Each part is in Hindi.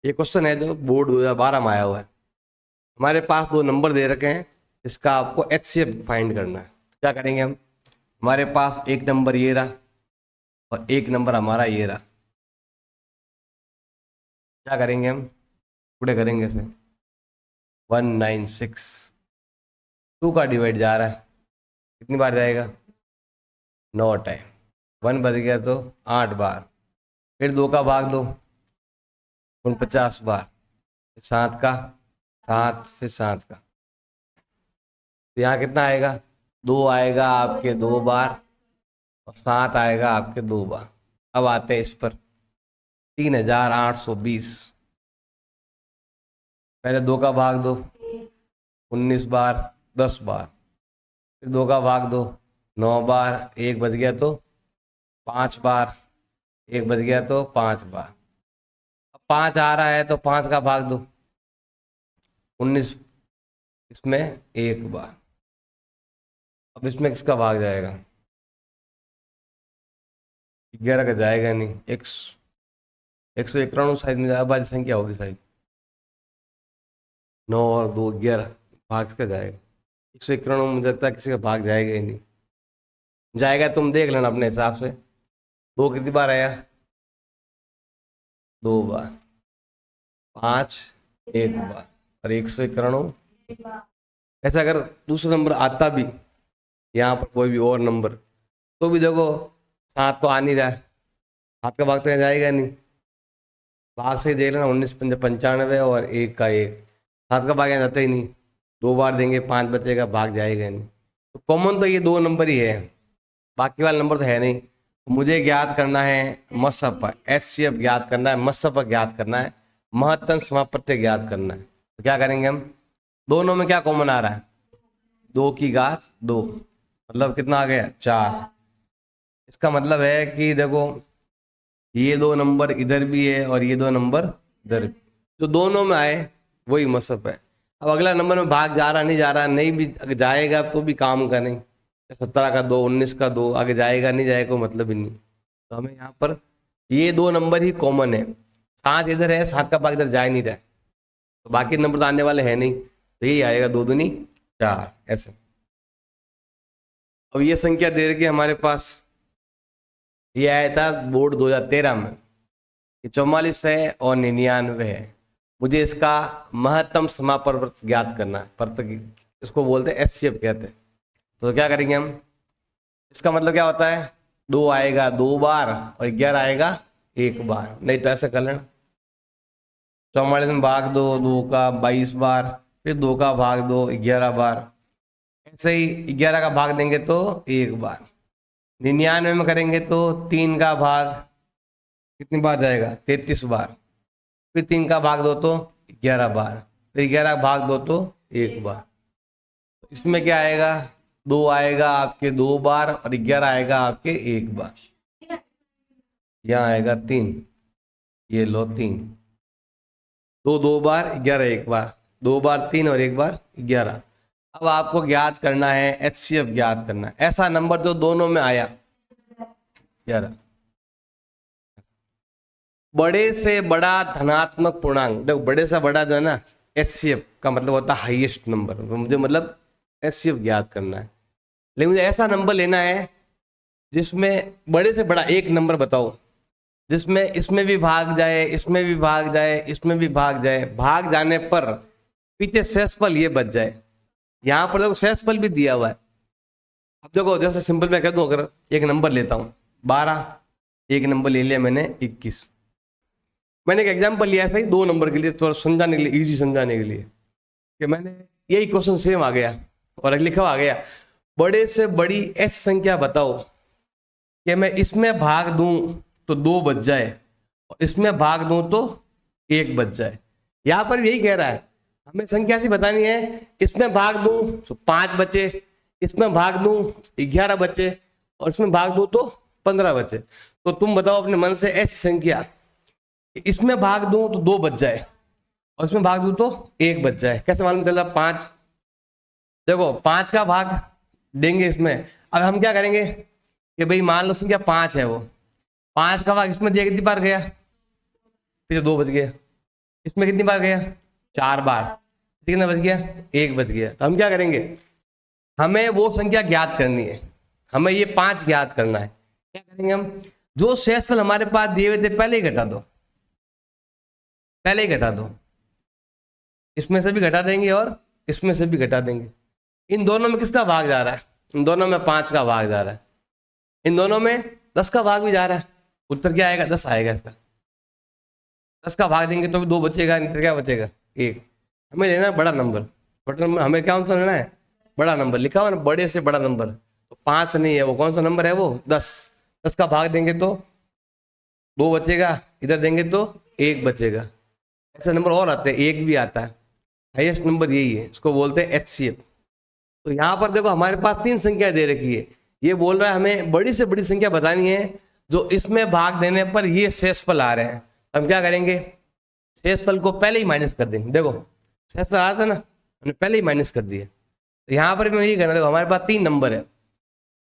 ये क्वेश्चन है जो बोर्ड 2012 में आया हुआ है। हमारे पास दो नंबर दे रखे हैं, इसका आपको एचसीएफ फाइंड करना है। क्या करेंगे हम? हमारे पास एक नंबर ये रहा और एक नंबर हमारा ये रहा। क्या करेंगे हम? पूरे करेंगे इसे। 196 टू का डिवाइड जा रहा है, कितनी बार जाएगा? 9 टाइम। 1 बच गया तो 8 बार। फिर 2 का भाग दो 49 बार। फिर 7 का 7, फिर 7 का। तो यहाँ कितना आएगा? 2 आएगा आपके 2 बार और 7 आएगा आपके 2 बार। अब आते हैं इस पर 3820। पहले 2 का भाग दो 19 बार 10 बार। फिर 2 का भाग दो 9 बार, एक बच गया तो 5 बार, एक बच गया तो 5 बार। अब 5 आ रहा है तो 5 का भाग दो 19, इसमें एक बार। अब इसमें किसका भाग जाएगा? 11 का जाएगा नहीं। 191 साइज में अभाज्य संख्या होगी शायद। 9 और 2 11, भाग किसका जाएगा? 191 मुझे लगता है किसी का भाग जाएगा ही नहीं। जाएगा तुम देख लेना अपने हिसाब से। 2 कितनी बार आया? 2 बार। 5 एक बार और 191। ऐसा अगर दूसरा नंबर आता भी यहाँ पर, कोई भी और नंबर, तो भी देखो 7 तो आ नहीं रहा है, 7 का भाग तो यहाँ जाएगा नहीं। भाग से ही देख लेना, 19 पंजे 95 और 1 का 1। 7 का भाग यहाँ जाता ही नहीं। 2 बार देंगे 5 बचेगा, भाग जाएगा नहीं। तो कॉमन तो ये 2 नंबर ही है, बाकी वाला नंबर तो है नहीं। मुझे ज्ञात करना है मसप, एचसीएफ ज्ञात करना है, मसप ज्ञात करना है, महत्तम समापत्ति ज्ञात करना है। तो क्या करेंगे हम? दोनों में क्या कॉमन आ रहा है? 2 की घात 2, मतलब कितना आ गया? 4। इसका मतलब है कि देखो ये 2 नंबर इधर भी है और ये 2 नंबर इधर भी, जो दोनों में आए वही मसप है। अब अगला नंबर में भाग जा रहा नहीं जा रहा, नहीं भी अगर जाएगा तो भी काम का नहीं। 17 का 2, 19 का 2, आगे जाएगा नहीं जाएगा कोई मतलब ही नहीं। तो हमें यहाँ पर ये 2 नंबर ही कॉमन है। 7 इधर है, 7 का भाग इधर जा ही नहीं रहा है, तो बाकी नंबर तो आने वाले हैं नहीं। तो यही आएगा 2 दूनी 4 ऐसे। अब ये संख्या दे रखी है हमारे पास, ये आया था बोर्ड 2013 में। ये 44 है और 99 है। मुझे इसका महत्तम समापवर्त ज्ञात करना है। पर इसको बोलते हैं एचसीएफ कहते हैं। तो क्या करेंगे हम? इसका मतलब क्या होता है? 2 आएगा 2 बार और 11 आएगा 1 बार। नहीं तो ऐसे कर लेना, 44 में भाग दो 2 का 22 बार, फिर 2 का भाग दो 11 बार। ऐसे ही 11 का भाग देंगे तो 1 बार। 99 में करेंगे तो 3 का भाग कितनी बार जाएगा? 33 बार। फिर 3 का भाग दो तो 11 बार, फिर 11 का भाग दो तो 1 बार। इसमें क्या आएगा? 2 आएगा आपके 2 बार और 11 आएगा आपके 1 बार। यहाँ आएगा 3, ये लो 3। 2 बार 11 1 बार, 2 बार 3 और 1 बार 11। अब आपको ज्ञात करना है एचसीएफ ज्ञात करना है, ऐसा नंबर जो दोनों में आया 11। बड़े से बड़ा धनात्मक पूर्णांक, देखो बड़े से बड़ा जो है ना, एचसीएफ का मतलब होता है हाईएस्ट नंबर। मुझे मतलब एचसीएफ ज्ञात करना है, लेकिन मुझे ऐसा नंबर लेना है जिसमें बड़े से बड़ा एक नंबर बताओ, जिसमें इसमें भी भाग जाए, इसमें भी भाग जाए, इसमें भी भाग जाए, भाग जाने पर पीछे शेषफल ये बच जाए। यहां पर देखो शेषफल भी दिया हुआ है। अब देखो जैसे सिंपल मैं कह दूं, अगर एक नंबर लेता हूं 12, एक नंबर ले लिया मैंने 21। मैंने एक एग्जाम्पल लिया ऐसा ही 2 नंबर के लिए, थोड़ा समझाने के लिए, इजी समझाने के लिए, कि मैंने यही क्वेश्चन सेम आ गया और लिखा आ गया, बड़े से बड़ी एस संख्या बताओ कि मैं इसमें भाग दूं तो 2 बच जाए और इसमें भाग दूं तो 1 बच जाए। यहां पर यही कह रहा है, हमें संख्या से बतानी है, इसमें भाग दूं तो 5 बचे, इसमें भाग दूं 11 बचे और इसमें भाग दूं तो 15 बचे। तो तुम बताओ अपने मन से ऐसी संख्या, इसमें भाग दूं तो 2 बच जाए और इसमें भाग दूं तो 1 बच जाए। कैसे मालूम चला? 5, देखो 5 का भाग देंगे इसमें। अब हम क्या करेंगे कि भाई मान लो संख्या 5 है, वो 5 का भाग इसमें दिया, कितनी बार गया? फिर 2 बच गया। इसमें कितनी बार गया? 4 बार। कितना बच गया? 1 बच गया। तो हम क्या करेंगे, हमें वो संख्या ज्ञात करनी है, हमें ये 5 ज्ञात करना है। क्या करेंगे हम, जो शेषफल हमारे पास दिए हुए थे पहले ही घटा दो, पहले ही घटा दो। इसमें से भी घटा देंगे और इसमें से भी घटा देंगे। इन दोनों में किसका भाग जा रहा है? इन दोनों में 5 का भाग जा रहा है, इन दोनों में 10 का भाग भी जा रहा है। उत्तर क्या आएगा? 10 आएगा इसका। 10 का भाग देंगे तो भी 2 बचेगा, नहीं तो क्या बचेगा? 1। हमें लेना है बड़ा नंबर। बड़ा नंबर हमें क्या कौन सा लेना है? बड़ा नंबर। लिखा हुआ ना, बड़े से बड़ा नंबर। तो 5 नहीं है, वो कौन सा नंबर है? वो 10। 10 का भाग देंगे तो 2 बचेगा, इधर देंगे तो 1 बचेगा। ऐसे नंबर और आते हैं, 1 भी आता है। हाईएस्ट नंबर यही है, इसको बोलते हैं एचसीएफ। तो यहाँ पर देखो हमारे पास 3 संख्या दे रखी है। ये बोल रहा है हमें बड़ी से बड़ी संख्या बतानी है जो इसमें भाग देने पर ये शेषफल आ रहे हैं। हम क्या करेंगे, शेषफल को पहले ही माइनस कर देंगे। देखो शेषफल आ रहा था ना, हमने पहले ही माइनस कर दिया। तो यहाँ पर मैं ये करना, देखो हमारे पास 3 नंबर है,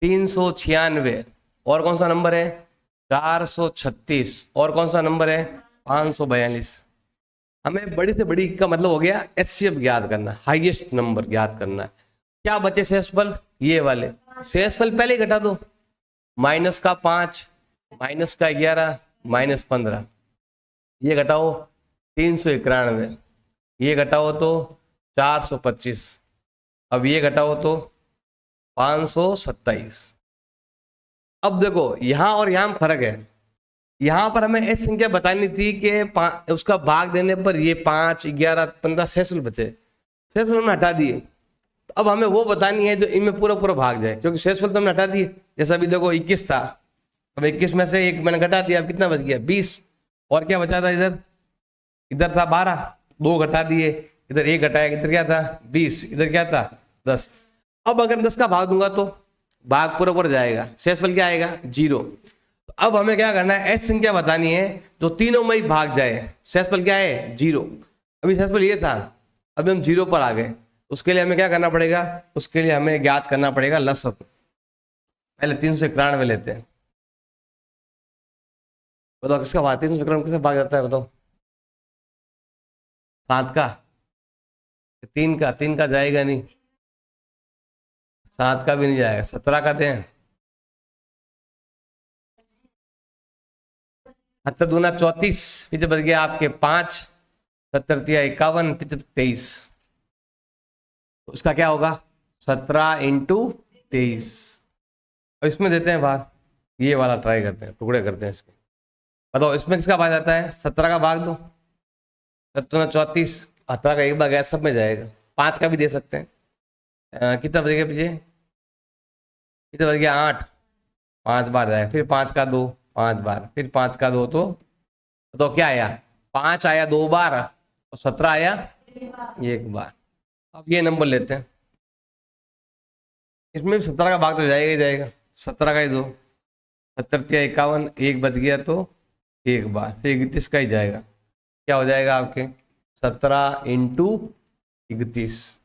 396, और कौन सा नंबर है? 436, और कौन सा नंबर है? 542। हमें बड़ी से बड़ी का मतलब हो गया एचसीएफ ज्ञात करना, हाईएस्ट नंबर ज्ञात करना है। क्या बचे शेषफल? ये वाले शेषफल पहले ही घटा दो। -5, -11, -15, ये घटाओ 391, ये घटाओ तो 425, अब ये घटाओ तो 527। अब देखो यहाँ और यहाँ फर्क है। यहाँ पर हमें ऐसी संख्या बतानी थी कि उसका भाग देने पर ये 5, 11, 15 शेषफल बचे, शेषफल हमने हटा दिए। तो अब हमें वो बतानी है जो इनमें पूरा पूरा भाग जाए, क्योंकि शेषफल तो हमने हटा दिए। जैसा अभी देखो 21 था, अब 21 में से 1 मैंने घटा दिया, अब कितना बच गया? 20। और क्या बचा था? इधर इधर था 12, 2 घटा दिए, इधर 1 घटाया, इधर क्या था? 20, इधर क्या था? 10। अब अगर 10 का भाग दूंगा तो भाग पूरा पूरा जाएगा, शेषफल क्या आएगा? 0। अब हमें क्या करना है, एच संख्या बतानी है जो तीनों में ही भाग जाए। शेषफल क्या है? 0। अभी शेषफल ये था, अभी हम 0 पर आ गए। उसके लिए हमें क्या करना पड़ेगा? उसके लिए हमें ज्ञात करना पड़ेगा लसअ। पहले 391 लेते हैं। बताओ किसका भाग? 391 किसका भाग जाता है? बताओ। 7 का? 3 का? 3 का जाएगा नहीं, 7 का भी नहीं जाएगा, 17 का दें। 7 दूना 34, फिर बच गया आपके 5, 70 तिया 51, फिर 23। तो उसका क्या होगा? 17 × 23। अब इसमें देते हैं भाग, ये वाला ट्राई करते हैं, टुकड़े करते हैं इसके। बताओ इसमें किसका भाग जाता है? 17 का भाग दो। 7 34, 17 का एक भाग गया, सब में जाएगा। 5 का भी दे सकते हैं। कितना बच गया पीछे? कितना बच गया? 8। 5 बार जाएगा, फिर 5 का 2, 5 बार, फिर 5 का 2, तो क्या आया? 5 आया 2 बार, और 17 आया 1 बार। अब ये नंबर लेते हैं, इसमें भी 17 का भाग तो जाएगा ही जाएगा, 17 का ही 2, 70 तिया 51, 1 बच गया तो 1 बार, फिर 31 का ही जाएगा। क्या हो जाएगा आपके? 17 × 31।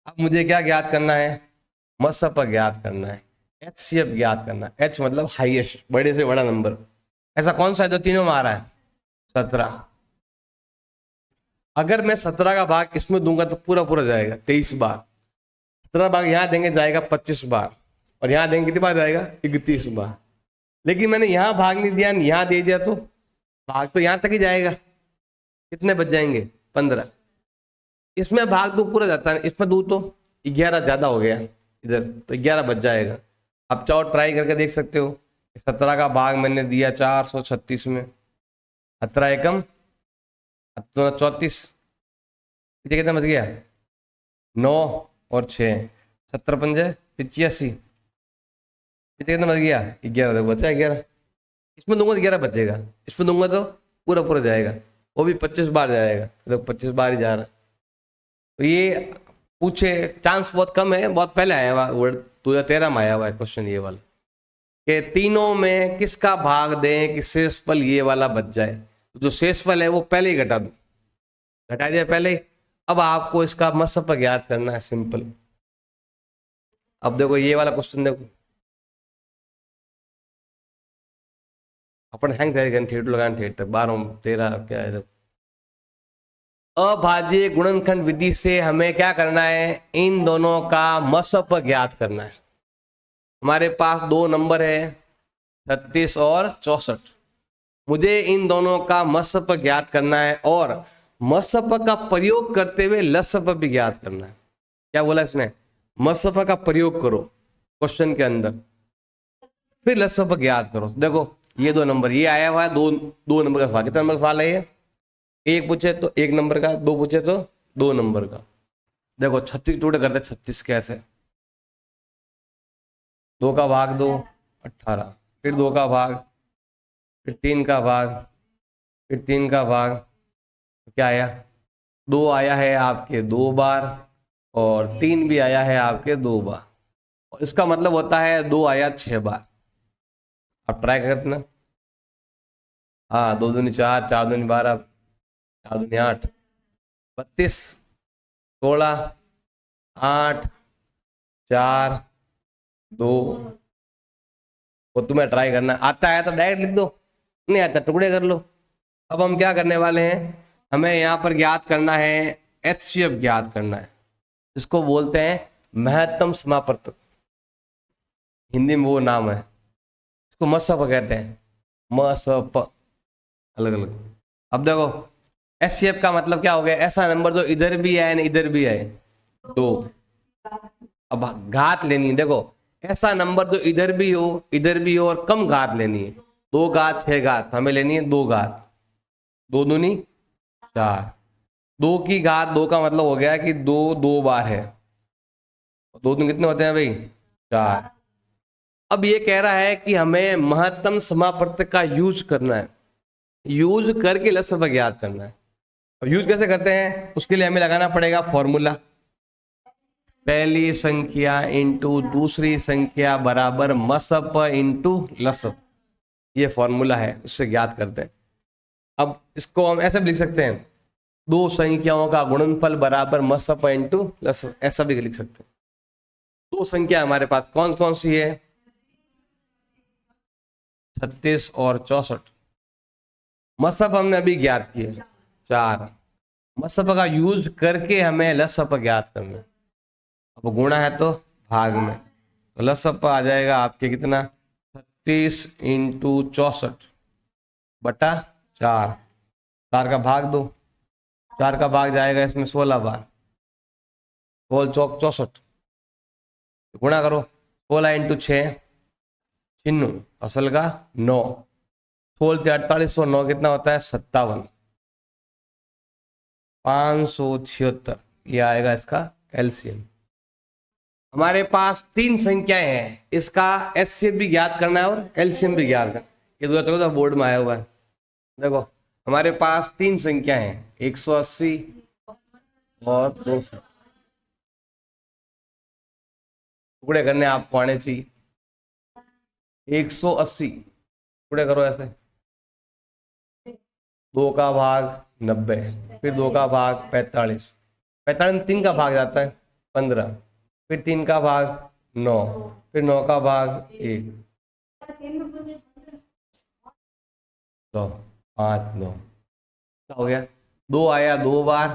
अब मुझे क्या ज्ञात करना है? मसप ज्ञात करना है, एचसीएफ ज्ञात करना है। एच मतलब हाईएस्ट, बड़े से बड़ा नंबर। ऐसा कौन सा है जो तीनों में आ रहा है? 17। अगर मैं 17 का भाग इसमें दूंगा तो पूरा पूरा जाएगा 23 बार। 17 भाग यहाँ देंगे जाएगा 25 बार, और यहाँ देंगे कितनी बार जाएगा? 31 बार। लेकिन मैंने यहाँ भाग नहीं दिया, यहाँ दे दिया, तो भाग तो यहाँ तक ही जाएगा। कितने बच जाएंगे? 15। इसमें भाग दो पूरा जाता है, इसमें दो तो 11 ज्यादा हो गया इधर, तो 11 बच जाएगा। आप चाहो ट्राई करके देख सकते हो। 17 का भाग मैंने दिया 436 में, 17 एकम 34, कितना बच गया? 9 और 6, 17 पंजे 85, कितना बच गया? 11। देखो बचा 11। इसमें दूंगा तो 11 बचेगा, इसमें दूंगा तो पूरा पूरा जाएगा, वो भी 25 बार जाएगा। देखो 25 बार ही जा रहा है। तो ये पूछे, चांस बहुत कम है, बहुत पहले आया हुआ वर्ड, 2013 में आया हुआ है क्वेश्चन ये वाला, कि तीनों में किसका भाग दें कि शेषफल ये वाला बच जाए। तो जो शेषफल है वो पहले ही घटा दो, घटा दिया पहले ही। अब आपको इसका मसप ज्ञात करना है, सिंपल। अब देखो ये वाला क्वेश्चन देखो, अपन हैंग थे ठेठ लगाने ठेठ तक 12 13 क्या है। अभाज्य गुणनखंड विधि से हमें क्या करना है, इन दोनों का मसप ज्ञात करना है। हमारे पास दो नंबर है 36 और 64। मुझे इन दोनों का मसप ज्ञात करना है और मसप का प्रयोग करते हुए लसप भी ज्ञात करना है। क्या बोला इसने, मसप का प्रयोग करो क्वेश्चन के अंदर, फिर लसप ज्ञात करो। देखो ये दो नंबर, ये आया हुआ है दो नंबर का सवाल। कितना नंबर का सवाल है ये, एक पूछे तो एक नंबर का, दो पूछे तो दो नंबर का। देखो 36 टूटे करते 36 कैसे, 2 का भाग 2 18, फिर 2 का भाग, फिर 3 का भाग, फिर 3 का भाग, क्या आया 2 आया है आपके 2 बार और 3 भी आया है आपके 2 बार। और इसका मतलब होता है 2 आया 6 बार। आप ट्राई करते ना, हाँ 2 दूनी 4, 4 दूनी 12, 4 दूनी 8, 32, 16, 8, 4, 2। वो तुम्हें ट्राई करना, आता है तो डायरेक्ट लिख दो, नहीं आता टुकड़े कर लो। अब हम क्या करने वाले हैं, हमें यहाँ पर ज्ञात करना है HCF ज्ञात करना है। इसको बोलते हैं महत्तम समापवर्तक, हिंदी में वो नाम है। इसको मसप कहते हैं, मसप अलग अलग। अब देखो HCF का मतलब क्या हो गया, ऐसा नंबर जो इधर भी आए ना इधर भी आए, 2। अब घात लेनी है, देखो ऐसा नंबर जो इधर भी हो इधर भी हो और कम घात लेनी है। 2 घात 6 घात, हमें लेनी है 2 घात, 2 दूनी 4। 2 की घात 2 का मतलब हो गया कि 2 2 बार है, 2 दूनी कितने होते हैं भाई 4। अब ये कह रहा है कि हमें महत्तम समापवर्तक का यूज करना है, यूज करके लसप ज्ञात करना है। अब यूज कैसे करते हैं, उसके लिए हमें लगाना पड़ेगा फॉर्मूला, पहली संख्या इंटू दूसरी संख्या बराबर मसप इंटू लसप। ये फॉर्मूला है, इससे ज्ञात करते हैं। अब इसको हम ऐसे भी लिख सकते हैं, 2 संख्याओं का गुणनफल बराबर मसप इंटू लसप, ऐसा भी लिख सकते हैं। 2 संख्या हमारे पास कौन कौन सी है, 36 और 64। मसप हमने अभी ज्ञात किए 4। मसप का यूज करके हमें लसप ज्ञात करना है। अब गुणा है तो भाग में, तो लसप आ जाएगा आपके कितना 36 इंटू 64 बटा 4। 4 का भाग 2, 4 का भाग जाएगा इसमें 16 बार, 16 चौक 64, गुणा करो 16 इंटू 6 96, असल का 9, 16 से 48 और 9 कितना होता है 57, 576। ये आएगा इसका एलसीएम। हमारे पास 3 संख्याएं हैं, इसका HCF भी ज्ञात करना है और एलसीएम भी ज्ञात करना है। ये 2014 बोर्ड में आया हुआ है। देखो हमारे पास 3 संख्या हैं 180 और 200, टुकड़े करने आपको आने चाहिए। 180 टुकड़े करो ऐसे, 2 का भाग 90, फिर 2 का भाग 45, 45 में 3 का भाग जाता है 15, फिर 3 का भाग 9, फिर 9 का भाग 1, 2 5 9 हो गया। 2 आया 2 बार,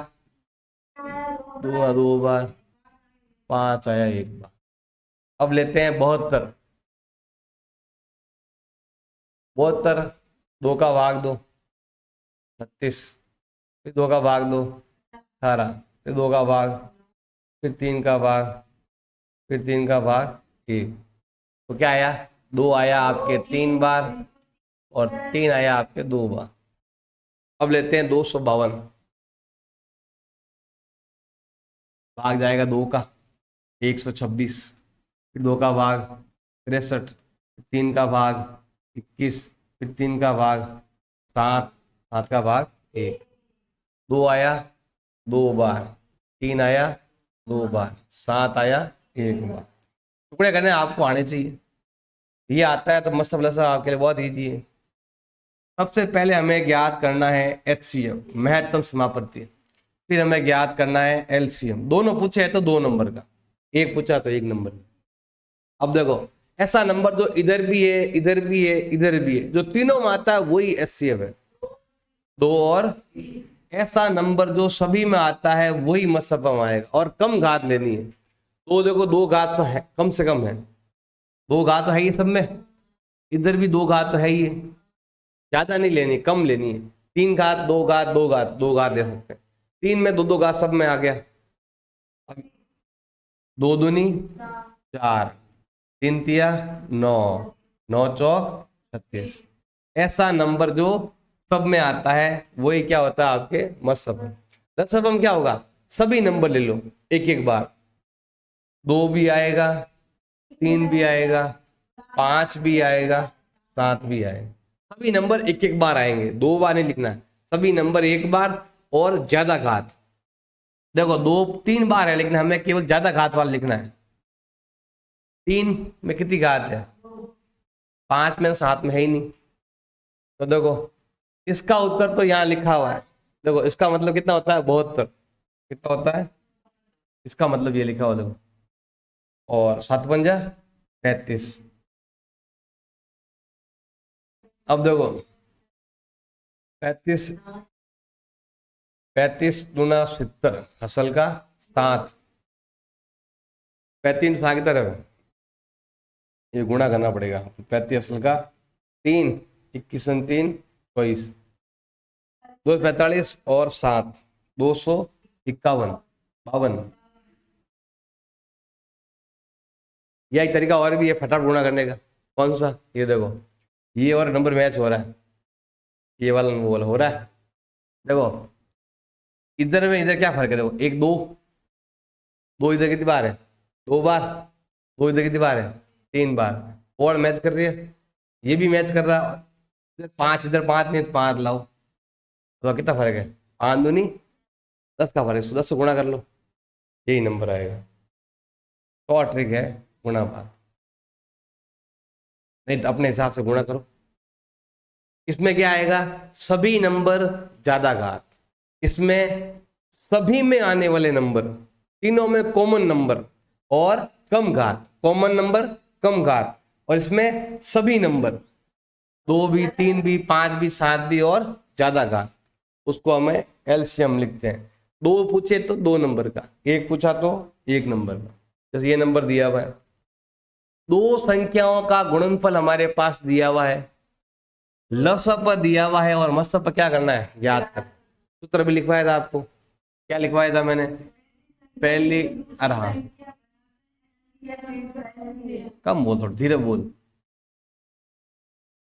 2 बार, 5 आया 1 बार। अब लेते हैं 72, 72 2 का भाग 2 36, फिर 2 का भाग 2 18, फिर 2 का भाग, फिर 3 का भाग, फिर 3 का भाग 1। तो क्या आया 2 आया आपके 3 बार और 3 आया आपके 2 बार। अब लेते हैं 252, भाग जाएगा 2 का 126, फिर 2 का भाग 63, 3 का भाग 21, फिर 3 का भाग 7, 7 का भाग 1। 2 आया 2 बार, 3 आया 2 बार, 7 आया 1 बार। टुकड़े करने आपको आने चाहिए, ये आता है तो मस्त प्लस आपके लिए बहुत ईजी है। सबसे पहले हमें ज्ञात करना है HCF महत्तम समापवर्ती, फिर हमें ज्ञात करना है LCM। दोनों पूछे है तो 2 नंबर का, एक पूछा तो 1 नंबर का। अब देखो ऐसा नंबर जो इधर भी है, इधर भी है, इधर भी है, जो तीनों में आता है वही एचसीएफ है। दो और ऐसा नंबर जो सभी में आता है वही मसफा में आएगा, और कम घात लेनी है। तो देखो दो घात तो है, कम से कम है, दो घात तो है ही सब में, इधर भी दो घात तो है ही है, ज्यादा नहीं लेनी, कम लेनी है। तीन घात, दो घात, दो घात, दो घात दे सकते हैं। तीन में दो दो घात सब में आ गया, दो दूनी चार, तीन तिया नौ, नौ चौक 36। ऐसा नंबर जो सब में आता है वही क्या होता है आपके मसहब। दसहब में क्या होगा, सभी नंबर ले लो एक एक बार, दो भी आएगा, तीन भी आएगा, पांच भी आएगा, सात भी आएगा, सभी नंबर एक एक बार आएंगे, दो बार नहीं लिखना है, सभी नंबर एक बार और ज्यादा घात। देखो दो तीन बार है लेकिन हमें केवल ज्यादा घात वाला लिखना है। तीन में कितनी घात है, पांच में, सात में है ही नहीं। तो देखो इसका उत्तर तो यहाँ लिखा हुआ है, देखो इसका मतलब कितना होता है 72, कितना होता है इसका मतलब ये लिखा हुआ देखो, और 7 पंजा 35। अब देखो 35, 35 दूना 70, असल का 7, 35 7 की तरफ है, ये गुणा करना पड़ेगा। तो 35 असल का 3, 21 3 24, 245 और 7 251 52। यह एक तरीका और भी है फटाफट गुणा करने का। कौन सा, ये देखो ये और नंबर मैच हो रहा है, ये वाला वो वाला हो रहा है। देखो इधर में इधर क्या फर्क है, देखो एक दो, दो इधर कितनी बार है, दो बार, दो इधर कितनी बार है, तीन बार, और मैच कर रही है, ये भी मैच कर रहा है। इधर पांच नहीं तो पांच लाओ, तो कितना फर्क है, 5 दूनी 10 का फर्क है, 10 से गुणा कर लो, यही नंबर आएगा। तो ट्रिक है गुणा भाग, नहीं तो अपने हिसाब से गुणा करो। इसमें क्या आएगा, सभी नंबर ज्यादा घात, इसमें सभी में आने वाले नंबर, तीनों में कॉमन नंबर और कम घात, कॉमन नंबर कम घात, और इसमें सभी नंबर, दो भी, तीन भी, पांच भी, सात भी और ज्यादा घात, उसको हमें एलसीएम लिखते हैं। दो पूछे तो दो नंबर का, एक पूछा तो एक नंबर का। जैसे ये नंबर दिया हुआ है, दो संख्याओं का गुणनफल हमारे पास दिया हुआ है, लसप दिया हुआ है, और मसप क्या करना है, याद कर। सूत्र भी लिखवाया था आपको, क्या लिखवाया था मैंने, पहली अरहा, कम बोल, थोड़ा धीरे बोल।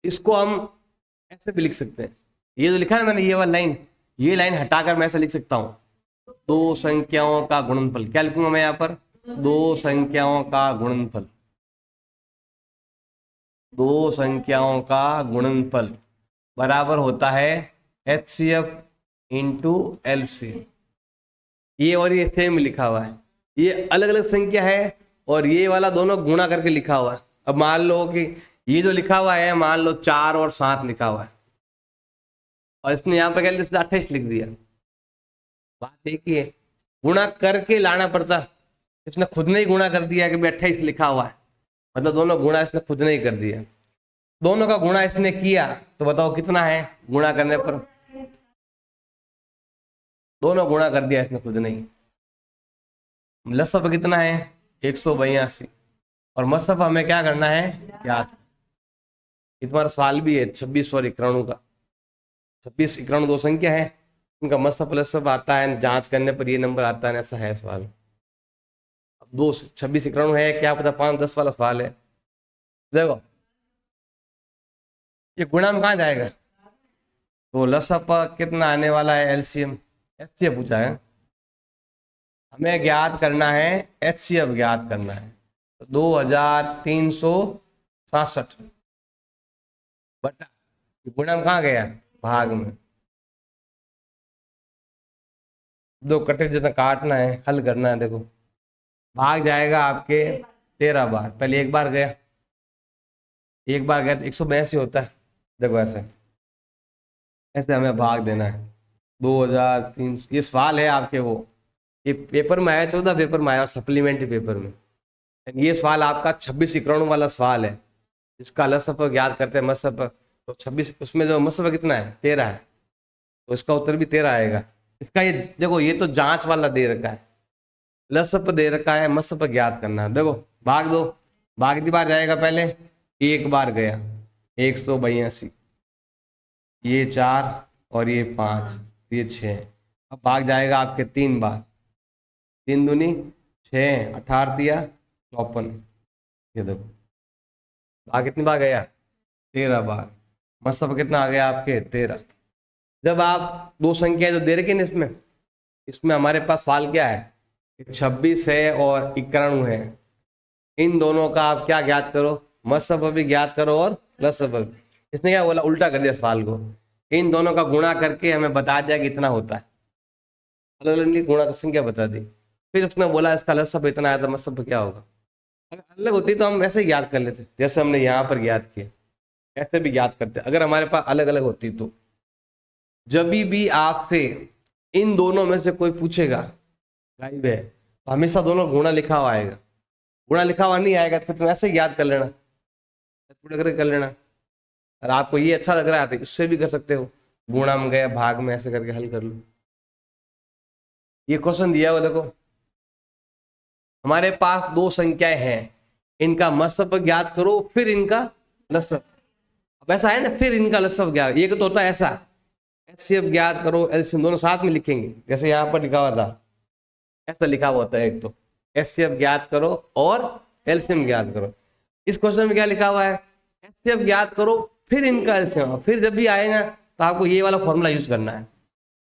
इसको हम ऐसे भी लिख सकते हैं, ये जो लिखा है मैंने ये वाला लाइन, ये लाइन हटाकर मैं ऐसे लिख सकता हूं, दो संख्याओं का गुणनफल। क्या लिखूंगा मैं यहाँ पर, दो संख्याओं का गुणनफल, दो संख्याओं का गुणनफल बराबर होता है HCF इंटू LCM। ये और ये सेम लिखा हुआ है, ये अलग अलग संख्या है और ये वाला दोनों गुणा करके लिखा हुआ है। अब मान लो कि ये जो लिखा हुआ है, मान लो 4 और 7 लिखा हुआ है, और इसने यहाँ पर क्या लिखा, 28 लिख दिया। बात एक ही है, गुणा करके लाना पड़ता, इसने खुद ने ही गुणा कर दिया कि 28 लिखा हुआ है, मतलब दोनों गुणा इसने खुद ने ही कर दिया। दोनों का गुणा इसने किया तो बताओ कितना है, गुणा करने पर दोनों गुणा कर दिया इसने खुद ने ही। लसफ कितना है 182, और मसफ हमें क्या करना है याद। तुम्हारा सवाल भी है 26 और 91 का, 26 91 दो संख्या है, उनका मसफ लसफ आता है, जांच करने पर ये नंबर आता है, ऐसा है सवाल। अब 2 26 91 है, क्या पता 5 10 वाला सवाल है। देखो ये गुणा में कहाँ जाएगा, तो लसफ कितना आने वाला है, LCM HCF पूछा है, हमें ज्ञात करना है HCF ज्ञात करना है, तो 2367 बटा, गुणा में कहाँ गया, भाग में, दो कटे जितना काटना है, हल करना है। देखो भाग जाएगा आपके 13 बार, पहले एक बार गया, एक बार गया तो 182 होता है। देखो ऐसे ऐसे हमें भाग देना है 2300। ये सवाल है आपके वो, ये पेपर में आया, 14 पेपर में आया, सप्लीमेंट्री पेपर में। ये सवाल आपका 26 इक्याणु वाला सवाल है, इसका लसफ ज्ञात करते हैं मसफ। तो 26 उसमें जो मसफ कितना है 13 है, तो इसका उत्तर भी 13 आएगा। इसका ये देखो, ये तो जांच वाला दे रखा है, लसफ दे रखा है, मसफ ज्ञात करना है। देखो भाग दो, भाग बार जाएगा पहले, एक बार गया 182, ये 4 और ये 5, ये 6। अब भाग जाएगा आपके 3 बार, 3 दूनी 6, 18 दिया 54। ये देखो भाग कितनी बार गया 13 बार, मतलब कितना आ गया आपके 13। जब आप दो संख्या जो दे रखी ना इसमें, इसमें हमारे पास सवाल क्या है, 26 है और 91 है, इन दोनों का आप क्या ज्ञात करो, मसफ भी ज्ञात करो और लसफ भी। इसने क्या बोला, उल्टा कर दिया सवाल को, इन दोनों का गुणा करके हमें बता दिया कि इतना होता है, अलग अलग गुणा की संख्या बता दी। फिर उसने बोला इसका लसफ इतना आया, तो मसफ क्या होगा। अगर अलग होती तो हम ऐसे ही याद कर लेते, जैसे हमने यहाँ पर याद किया, ऐसे भी याद करते। अगर हमारे पास अलग अलग होती तो जब भी आपसे इन दोनों में से कोई पूछेगा गाइब है, तो हमेशा दोनों गुणा लिखा हुआ आएगा। गुणा लिखा हुआ नहीं आएगा तो फिर तुम ऐसे ही याद कर लेना, थोड़ा करके कर लेना। और आपको ये अच्छा लग रहा है तो इससे भी कर सकते हो, गुणा में गया भाग में, ऐसे करके हल कर लो। ये क्वेश्चन दिया हुआ देखो, हमारे पास दो संख्याएं हैं, इनका मसफ ज्ञात करो फिर इनका लसफ। अब ऐसा है ना, फिर इनका लसफ ज्ञात, ये तो होता है ऐसा, एचसीएफ ज्ञात करो, एलसीएम दोनों साथ में लिखेंगे, जैसे यहाँ पर लिखा हुआ था ऐसा लिखा हुआ होता है, एक तो एचसीएफ ज्ञात करो और एलसीएम ज्ञात करो। इस क्वेश्चन में क्या लिखा हुआ है, एचसीएफ ज्ञात करो फिर इनका एलसीएम। फिर जब भी आए ना तो आपको ये वाला फॉर्मूला यूज करना है,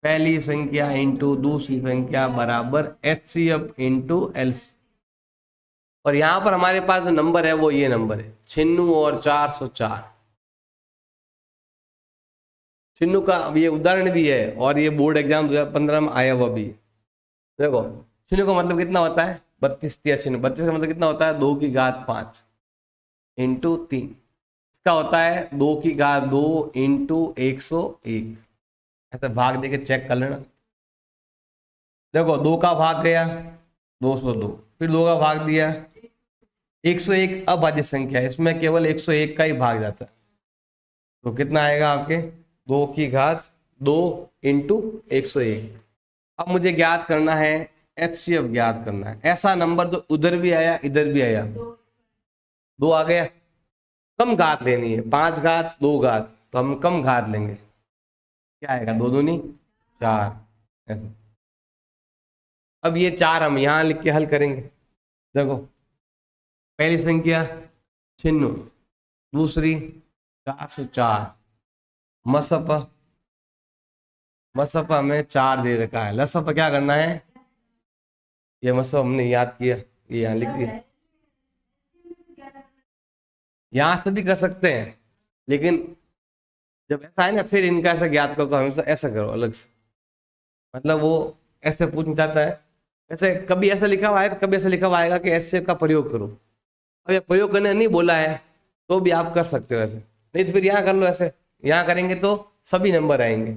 पहली संख्या इंटू दूसरी संख्या बराबर एचसीएफ इंटू एलसीएम। और यहां पर हमारे पास जो नंबर है वो ये नंबर है 96 और 404। छिन्नू का अब ये उदाहरण भी है और ये बोर्ड एग्जाम 2015 में आया हुआ भी। देखो छिन्नू का मतलब कितना होता है 32 या छिन्नू, 32 का मतलब कितना होता है 2 की घात 5 इंटू 3। इसका होता है 2 की घात 2 इंटू 101। ऐसे भाग देके चेक कर लेना। देखो 2 का भाग गया 202, फिर 2 का भाग दिया 101। अभाज्य संख्या है, इसमें केवल 101 का ही भाग जाता है, तो कितना आएगा आपके 2 की घात 2 इंटू 101। अब मुझे ज्ञात करना है एचसीएफ ज्ञात करना है। ऐसा नंबर जो उधर भी आया इधर भी आया, 2 आ गया, कम घात लेनी है, 5 घात 2 घात, तो हम कम घात लेंगे, क्या आएगा 2 दूनी 4 ऐसे। अब ये 4 हम यहां लिख के हल करेंगे। देखो पहली संख्या 96, दूसरी 404, मसफ हमें 4 दे रखा है, लसफ क्या करना है, ये मसफ हमने याद किया, ये यहाँ लिख दिया। यहां से भी कर सकते हैं, लेकिन जब ऐसा है ना फिर इनका ऐसा ज्ञात करो तो हमेशा ऐसा करो अलग से, मतलब वो ऐसे पूछना चाहता है, ऐसे कभी ऐसा लिखा हुआ है तो कभी ऐसा लिखा हुआ आएगा कि ऐसे का प्रयोग करो। अब ये प्रयोग करने नहीं बोला है तो भी आप कर सकते हो ऐसे, नहीं तो फिर यहाँ कर लो ऐसे। यहाँ करेंगे तो सभी नंबर आएंगे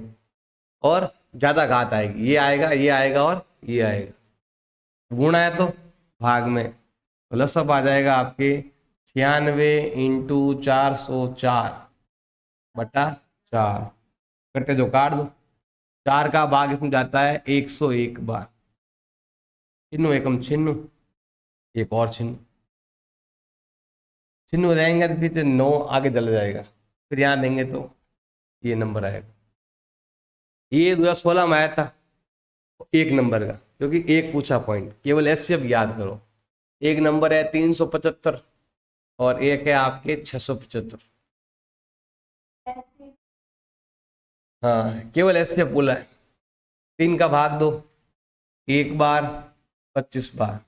और ज्यादा घात आएगी, ये आएगा ये आएगा और ये आएगा। गुणा है तो भाग में, तो लसफ आ जाएगा आपके 96 इंटू 404 बटा 4, कट्टे जो काट दो, 4 का भाग इसमें जाता है 101 बार, छिन्नू एकम छिन्नू, एक और छिन्नू, छिन्नू रहेंगे तो पीछे 9 आगे चला जाएगा, फिर यहाँ देंगे तो ये नंबर आएगा। ये 2016 में आया था एक नंबर का, क्योंकि एक पूछा पॉइंट, केवल एचसीएफ याद करो। एक नंबर है 375 और एक है आपके 675। हाँ केवल एचसीएफ बोला है। 3 का भाग दो 1 बार 25 बार,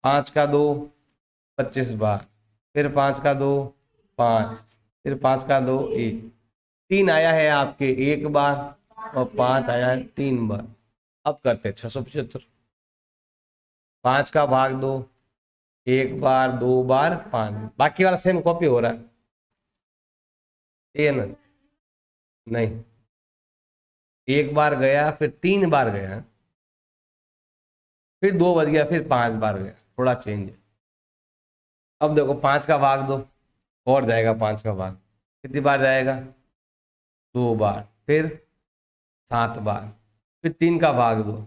5 का 2 25 बार, फिर 5 का 2 5, फिर 5 का 2 1, 3 आया है आपके 1 बार और 5 आया है 3 बार। अब करते 675, 5 का भाग दो 1 बार 2 बार 5, बाकी वाला सेम कॉपी हो रहा है ये ना, नहीं 1 बार गया फिर 3 बार गया, फिर 2 बज गया फिर 5 बार गया, थोड़ा चेंज है। अब देखो 5 का भाग दो, और जाएगा 5 का भाग, कितनी बार जाएगा? 2 बार, फिर 7 बार, फिर 3 का भाग दो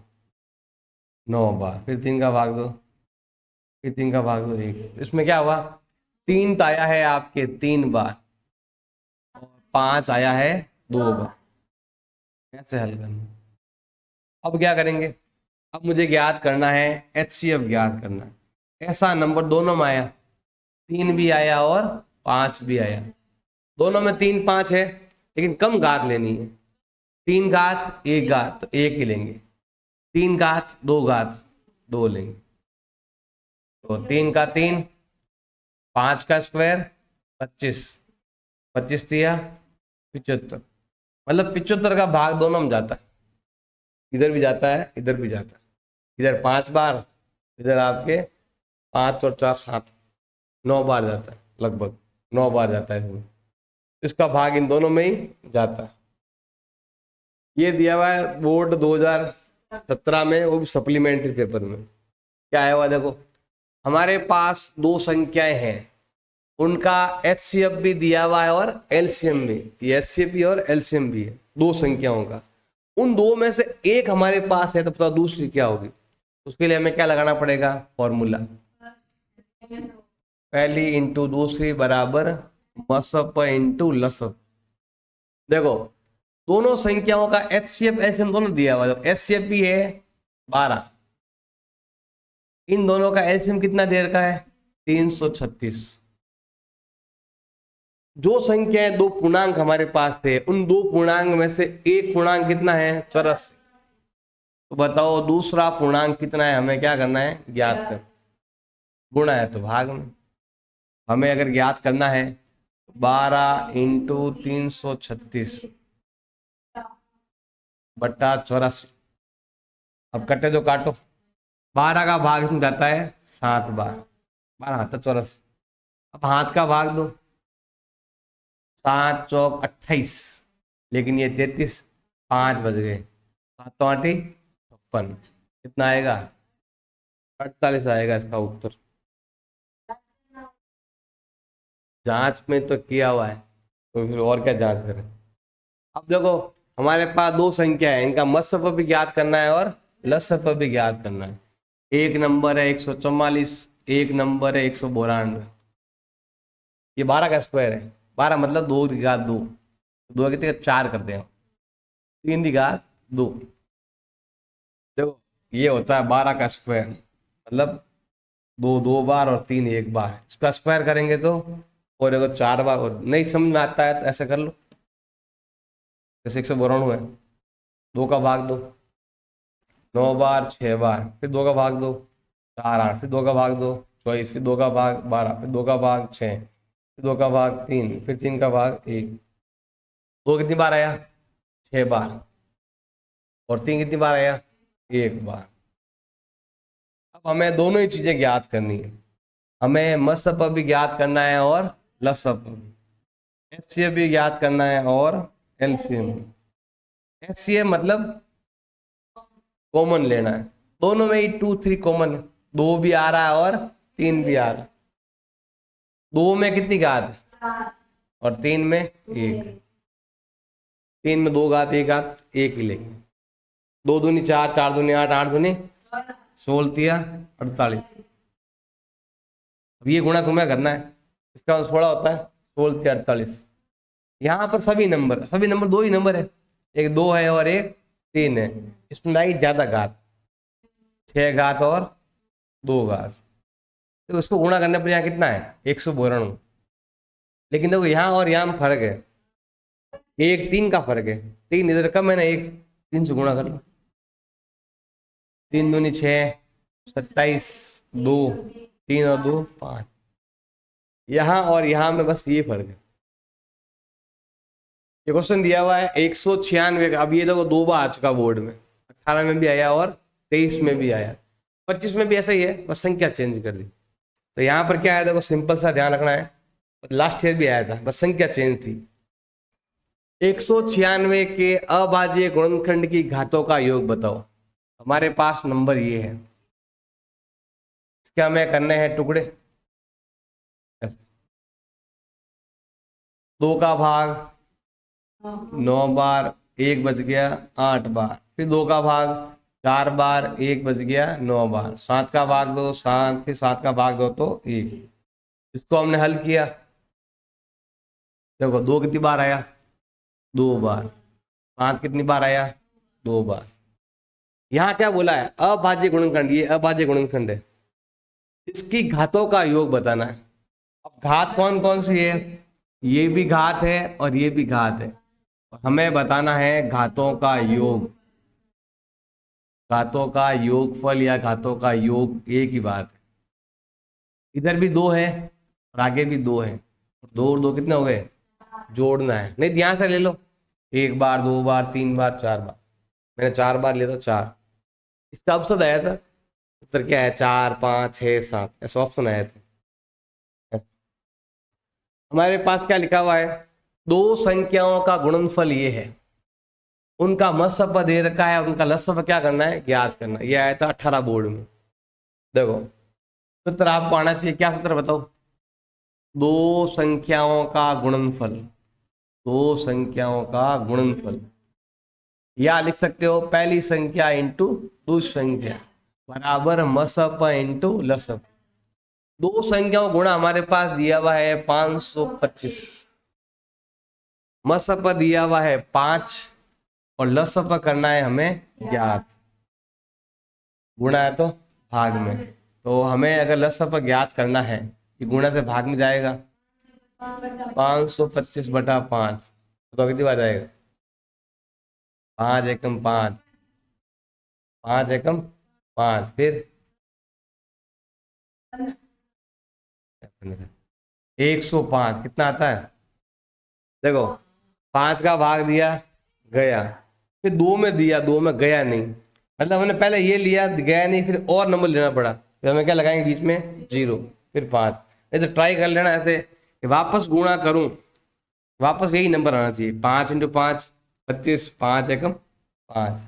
9 बार, फिर 3 का भाग दो, फिर 3 का भाग दो 1। इसमें क्या हुआ? 3 तो आया है आपके 3 बार, और 5 आया है 2 बार। कैसे हल करना? अब क्या करेंगे? अब मुझे ज्ञात करना है HCF ज्ञात करना है। ऐसा नंबर दोनों में आया, 3 भी आया और 5 भी आया। दोनों में 3 5 है, लेकिन कम घात लेनी है। 3 घात 1 घात तो 1 ही लेंगे, 3 घात 2 घात 2 लेंगे। तो 3 का 3, 5 का स्क्वायर 25, 25 दिया 75, मतलब 75 का भाग दोनों में जाता है, इधर भी जाता है इधर भी जाता है। इधर 5 बार, इधर आपके 5 और 4 7, 9 बार जाता है, लगभग 9 बार जाता है इसमें। इसका भाग इन दोनों में ही जाता है। ये दिया हुआ है बोर्ड 2017 में, वो भी सप्लीमेंट्री पेपर में। क्या आया हुआ देखो, हमारे पास 2 संख्याएं हैं, उनका HCF भी दिया हुआ है और LCM भी। ये HCF भी और LCM भी है 2 संख्याओं का। उन 2 में से एक हमारे पास है, तो पता दूसरी क्या होगी? उसके लिए हमें क्या लगाना पड़ेगा? फॉर्मूला, पहली इंटू दूसरी बराबर मसप इंटू लसप। देखो दोनों संख्याओं का HCF LCM दोनों दिया हुआ है। HCF भी है 12, इन दोनों का LCM कितना देर का है? 336। जो संख्याएं 2 पूर्णांक हमारे पास थे, उन 2 पूर्णांक में से एक पूर्णांक कितना है? 84। तो बताओ दूसरा पूर्णांक कितना है? हमें क्या करना है? ज्ञात कर। गुणा है तो भाग में, हमें अगर ज्ञात करना है 12 इंटू 336 बट्टा 84। अब कटे तो काटो, 12 का भाग इसमें जाता है 7 बार, 12 हाथ 84। अब हाथ का भाग दो, 7 चौक 28, लेकिन ये 33, 5 बज गए, 7 तो 8 56, कितना आएगा? 48 आएगा इसका उत्तर। जांच में तो किया हुआ है, तो फिर और क्या जांच करें? अब देखो हमारे पास 2 संख्या है, इनका मत्स्य भी ज्ञात करना है और लस्य भी ज्ञात करना है। एक नंबर है 144, एक नंबर है 192। ये 12 का स्क्वायर है, 12 मतलब 2 की घात 2, 2 कितने? 4 करते हैं, 3 की घात 2। देखो ये होता है 12 का स्क्वायर, मतलब 2 2 बार और 3 1 बार। इसका स्क्वायर करेंगे तो, और अगर 4 बार, और नहीं समझ में आता है तो ऐसा कर लो, जैसे 192 है, 2 का भाग दो 9 बार 6 बार, फिर 2 का भाग दो 4 8, फिर 2 का भाग दो 24, फिर 2 का भाग 12, फिर 2 का भाग 6, फिर 2 का भाग 3, फिर 3 का भाग 1। 2 कितनी बार आया? 6 बार, और 3 कितनी बार आया? 1 बार। अब हमें दोनों ही चीजें ज्ञात करनी है, हमें मसप भी ज्ञात करना है और लसप भी, HCF भी ज्ञात करना है और LCM। HCF मतलब कॉमन लेना है, दोनों में ही 2 3 कॉमन है, 2 भी आ रहा है और 3 भी आ रहा है। 2 में कितनी घात और 3 में 1, 3 में 2 घात 1 घात 1 ही लेंगे। 2 दूनी 4, 4 दूनी 8, 8 दूनी 16 तिया 48। अब ये गुणा तुम्हें करना है, इसका थोड़ा होता है 16 तिया 48। यहाँ पर सभी नंबर 2 ही नंबर है, एक 2 है और एक 3 है। इसमें आई ज्यादा घात, 6 घात और 2 घात, तो उसको गुणा करने पर यहाँ कितना है? 192। लेकिन देखो यहाँ और यहाँ में फर्क है, 1 3 का फर्क है, 3 इधर कम है ना, 1 3 से गुणा कर लो, 3 दूनी 6 27, 2 3 और 2 5। यहाँ और यहाँ में बस ये फर्क है। ये क्वेश्चन दिया हुआ है 196 का। अब ये देखो 2 बार आ चुका बोर्ड में, 18 में भी आया और 23 में भी आया, 25 में भी ऐसा ही है, बस संख्या चेंज कर दी। तो यहाँ पर क्या है देखो, सिंपल सा ध्यान रखना है, लास्ट ईयर भी आया था, बस संख्या चेंज थी। 196 के अभाज्य गुणनखंड की घातों का योग बताओ। हमारे पास नंबर ये है, इसके हमें करने हैं टुकड़े, ऐसे 2 का भाग 9 बार 1 बज गया 8 बार, फिर 2 का भाग 4 बार 1 बज गया 9 बार, 7 का भाग 2 7, फिर 7 का भाग 2 तो 1। इसको हमने हल किया, देखो 2 कितनी बार आया 2 बार, 5 कितनी बार आया 2 बार। यहाँ क्या बोला है अभाज्य गुणनखंड, ये अभाज्य गुणनखंड है, इसकी घातों का योग बताना है। अब घात कौन कौन सी है, ये भी घात है और ये भी घात है, हमें बताना है घातों का योग। घातों का योगफल या घातों का योग एक ही बात है। इधर भी 2 है और आगे भी 2 है, 2 और 2 कितने हो गए, जोड़ना है। नहीं ध्यान से ले लो, 1 बार 2 बार 3 बार 4 बार, मैंने 4 बार लिया था 4, इसका ऑप्शन आया था, उत्तर क्या है 4 5 6 7, ऐसा ऑप्शन आया था। हमारे पास क्या लिखा हुआ है, 2 संख्याओं का गुणनफल ये है, उनका मसप दे रखा है, उनका लसप क्या करना है ज्ञात करना। ये आया था 18 बोर्ड में। देखो सूत्र आपको आना चाहिए, क्या सूत्र बताओ, 2 संख्याओं का गुणनफल, 2 संख्याओं का गुणनफल, या लिख सकते हो पहली संख्या इंटू दूसरी संख्या बराबर मसप इंटू लसप। 2 संख्याओं गुणा हमारे पास दिया हुआ है 525, मसप दिया हुआ है 5 और लसप करना है हमें ज्ञात। गुणा है तो भाग में, तो हमें अगर लसप ज्ञात करना है, ये गुणा से भाग में जाएगा 525 बटा 5, तो कितनी बार जाएगा 5 एकम 5, 5 एकम 5, फिर 105 कितना आता है, देखो 5 का भाग दिया गया, फिर 2 में दिया 2 में गया नहीं, मतलब हमने पहले ये लिया गया नहीं, फिर और नंबर लेना पड़ा, फिर हमें क्या लगाएंगे बीच में 0, फिर 5। नहीं तो ट्राई कर लेना ऐसे कि वापस गुणा करूं, वापस यही नंबर आना चाहिए 5 इंटू 5 25, 5 एकम 5।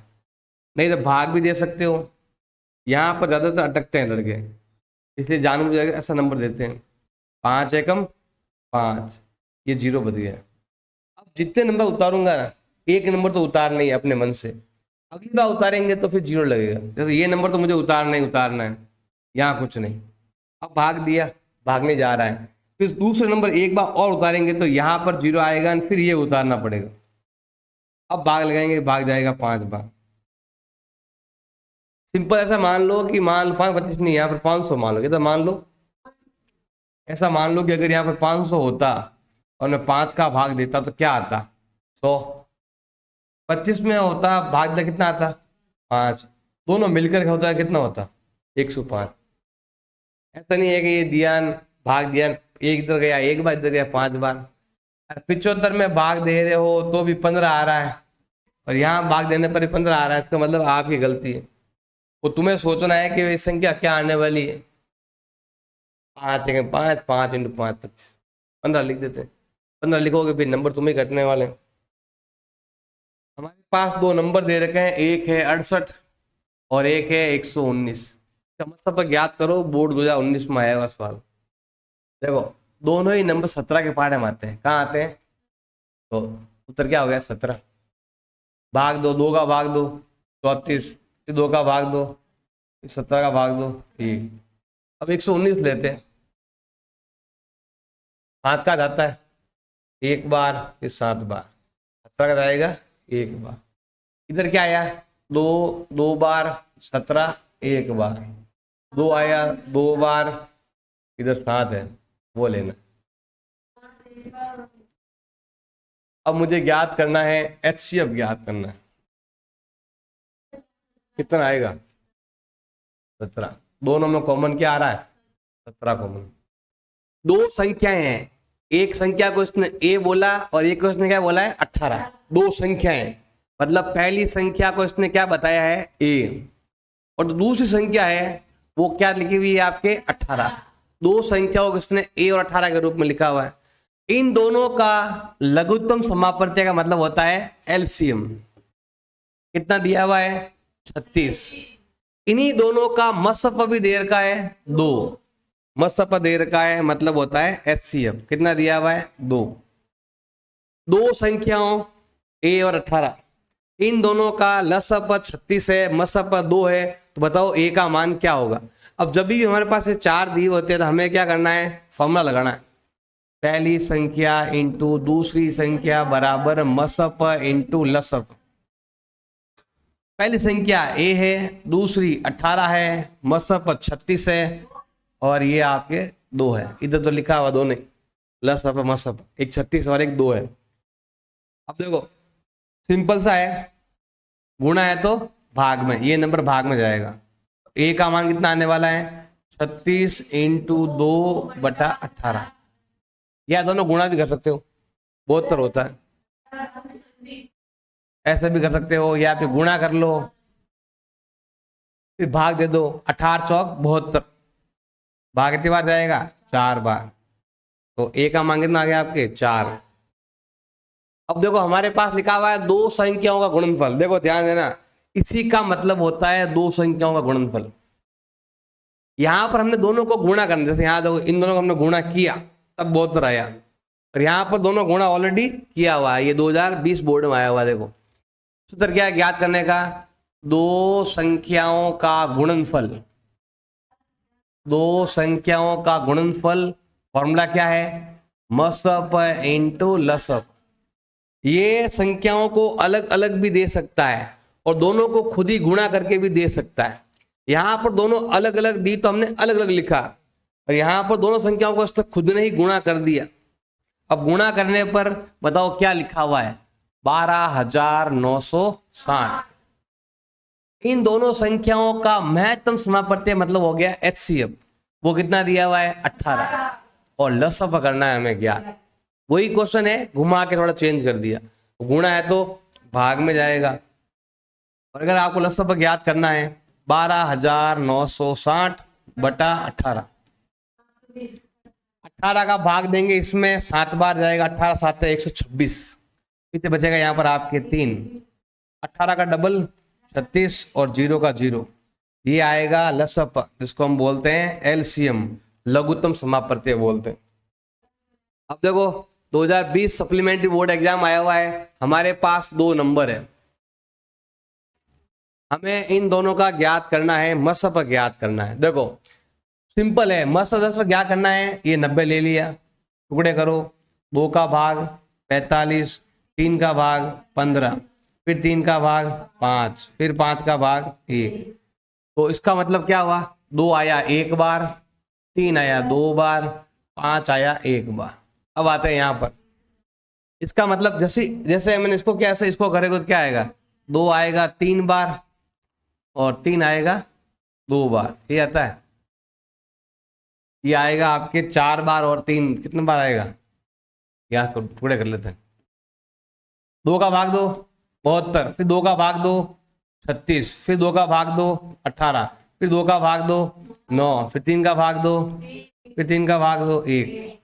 नहीं तो भाग भी दे सकते हो, यहाँ पर ज़्यादातर अटकते हैं लड़के, इसलिए जानबूझ ऐसा नंबर देते हैं 5 एकम 5, ये 0 बच गया। अब जितने नंबर उतारूंगा ना, एक नंबर तो उतारना ही है अपने मन से, अगली बार उतारेंगे तो फिर 0 लगेगा। जैसे ये नंबर तो मुझे उतारना ही उतारना है, यहाँ कुछ नहीं, अब भाग दिया भागने जा रहा है, फिर दूसरे नंबर एक बार और उतारेंगे तो यहाँ पर 0 आएगा, फिर ये उतारना पड़ेगा। अब भाग लगाएंगे, भाग जाएगा 5 बार। सिंपल ऐसा मान लो कि मान लो 525 नहीं, यहाँ पर 500 मान लो, कितना मान लो, ऐसा मान लो कि अगर यहाँ पर 500 होता और मैं 5 का भाग देता तो क्या आता 100, 25 में होता भाग दे कितना आता 5, दोनों मिलकर होता है कितना होता 105। ऐसा नहीं है कि ये दिया भाग दिया, एक इधर गया एक बार इधर गया 5 बार। 75 में भाग दे रहे हो तो भी 15 आ रहा है, और यहाँ भाग देने पर भी 15 आ रहा है, इसका मतलब आपकी गलती है। वो तुम्हें सोचना है कि ये संख्या क्या आने वाली है, 5 5 5 इंटू 5 25, 15 लिख देते हैं। 15 लिखोगे फिर नंबर तुम्हें कटने वाले हैं। हमारे पास 2 नंबर दे रखे हैं, एक है 68 और एक है 119। समस्या पर ज्ञात करो, बोर्ड 2019 में आया हुआ सवाल। देखो दोनों ही नंबर 17 के पार्ट में आते हैं, कहाँ आते हैं, तो उत्तर क्या हो गया 17। भाग दो, 2 का भाग दो 34, फिर 2 का भाग दो, फिर 17 का भाग दो, ठीक। अब 119 लेते हैं, 5 का जाता है 1 बार, फिर 7 बार, 17 का जाएगा 1 बार। इधर क्या आया 2 बार 17 1 बार, 2 आया 2 बार, इधर 7 है वो लेना। अब मुझे ज्ञात करना है HCF ज्ञात करना है, कितना आएगा 17। दोनों में कॉमन क्या आ रहा है 17 कॉमन। 2 संख्याएं हैं, एक संख्या को इसने A बोला और एक को इसने क्या बोला है 18। 2 संख्याएं मतलब पहली संख्या को इसने क्या बताया है A, और दूसरी संख्या है वो क्या लिखी हुई है आपके 18। 2 संख्याओं को इसने A और 18 के रूप में लिखा हुआ है। इन दोनों का लघुत्तम समापवर्त्य का मतलब होता है LCM। कितना दिया हुआ है 36। इन्हीं दोनों का मसफ भी दे रखा है 2, मसप दे रखा है, मतलब होता है HCF। कितना दिया हुआ है? 2। दो संख्याओं A और 18, इन दोनों का लसप 36 है, मसप 2 है, तो बताओ A का मान क्या होगा? अब जब भी हमारे पास ये 4 दिए होते हैं तो हमें क्या करना है? फॉर्मूला लगाना है। पहली संख्या इंटू दूसरी संख्या बराबर मसप इंटू लसप। पहली संख्या A है, दूसरी 18 है, मसप 36 है, और ये आपके 2 है। इधर तो लिखा हुआ 2 नहीं, लसप मसप, एक 36 और एक 2 है। अब देखो सिंपल सा है, गुणा है तो भाग में, ये नंबर भाग में जाएगा। A का मान कितना आने वाला है? 36 इंटू 2/18, या दोनों गुणा भी कर सकते हो, 72 होता है। ऐसे भी कर सकते हो, या फिर गुणा कर लो फिर भाग दे दो। 18 चौक 72, भाग कितनी बार जाएगा? 4 बार। तो A का मान कितना आ गया आपके? 4। अब देखो हमारे पास लिखा हुआ है दो संख्याओं का गुणनफल। देखो ध्यान देना, इसी का मतलब होता है दो संख्याओं का गुणनफल। यहां पर हमने दोनों को गुणा करना, जैसे यहाँ देखो इन दोनों को हमने गुणा किया तब 72 आया, और यहाँ पर दोनों गुणा ऑलरेडी किया हुआ है। ये 2020 बोर्ड में आया हुआ है। देखो सूत्र क्या है ज्ञात करने का? दो संख्याओं का गुणनफल, दो संख्याओं का गुणनफल। फॉर्मूला क्या है? मसप इंटू लसप। ये संख्याओं को अलग अलग भी दे सकता है और दोनों को खुद ही गुणा करके भी दे सकता है। यहां पर दोनों अलग अलग दी तो हमने अलग अलग लिखा, और यहां पर दोनों संख्याओं को उसने खुद ने ही गुणा कर दिया। अब गुणा करने पर बताओ क्या लिखा हुआ है? 12,960। इन दोनों संख्याओं का महत्तम समापत्ति मतलब हो गया HCF। वो कितना दिया हुआ है? 18। और लसप करना है हमें ज्ञात। वही क्वेश्चन है, घुमा के थोड़ा चेंज कर दिया। गुणा है तो भाग में जाएगा, और अगर आपको लसप ज्ञात करना है 12,960/18। 18 का भाग देंगे इसमें 7 बार जाएगा, 18 7 126। कितने बचेगा यहाँ पर आपके? 3। 18 का डबल 36 और 0 का 0, ये आएगा लसप, जिसको हम बोलते हैं LCM, लघुत्तम समापत्ति बोलते हैं। अब देखो 2020 सप्लीमेंट्री बोर्ड एग्जाम आया हुआ है, हमारे पास 2 नंबर है, हमें इन दोनों का ज्ञात करना है, मसप ज्ञात करना है। देखो सिंपल है, मसप ज्ञात करना है। ये 90 ले लिया, टुकड़े करो, 2 का भाग 45, 3 का भाग 15, फिर 3 का भाग 5, फिर 5 का भाग 1। तो इसका मतलब क्या हुआ? 2 आया 1 बार, 3 आया 2 बार, 5 आया 1 बार। अब आते हैं यहाँ पर, इसका मतलब जैसे जैसे मैंने इसको क्या ऐसे इसको करेगा तो क्या आएगा? 2 आएगा 3 बार और 3 आएगा 2 बार, ये आता है। ये आएगा आपके 4 बार और 3 कितने बार आएगा? यहाँ टुकड़े कर लेते हैं। 2 का भाग 2 72, फिर 2 का भाग 2 36, फिर 2 का भाग 2 18, फिर 2 का भाग 2 9, फिर 3 का भाग 2, फिर 3 का भाग 2 1।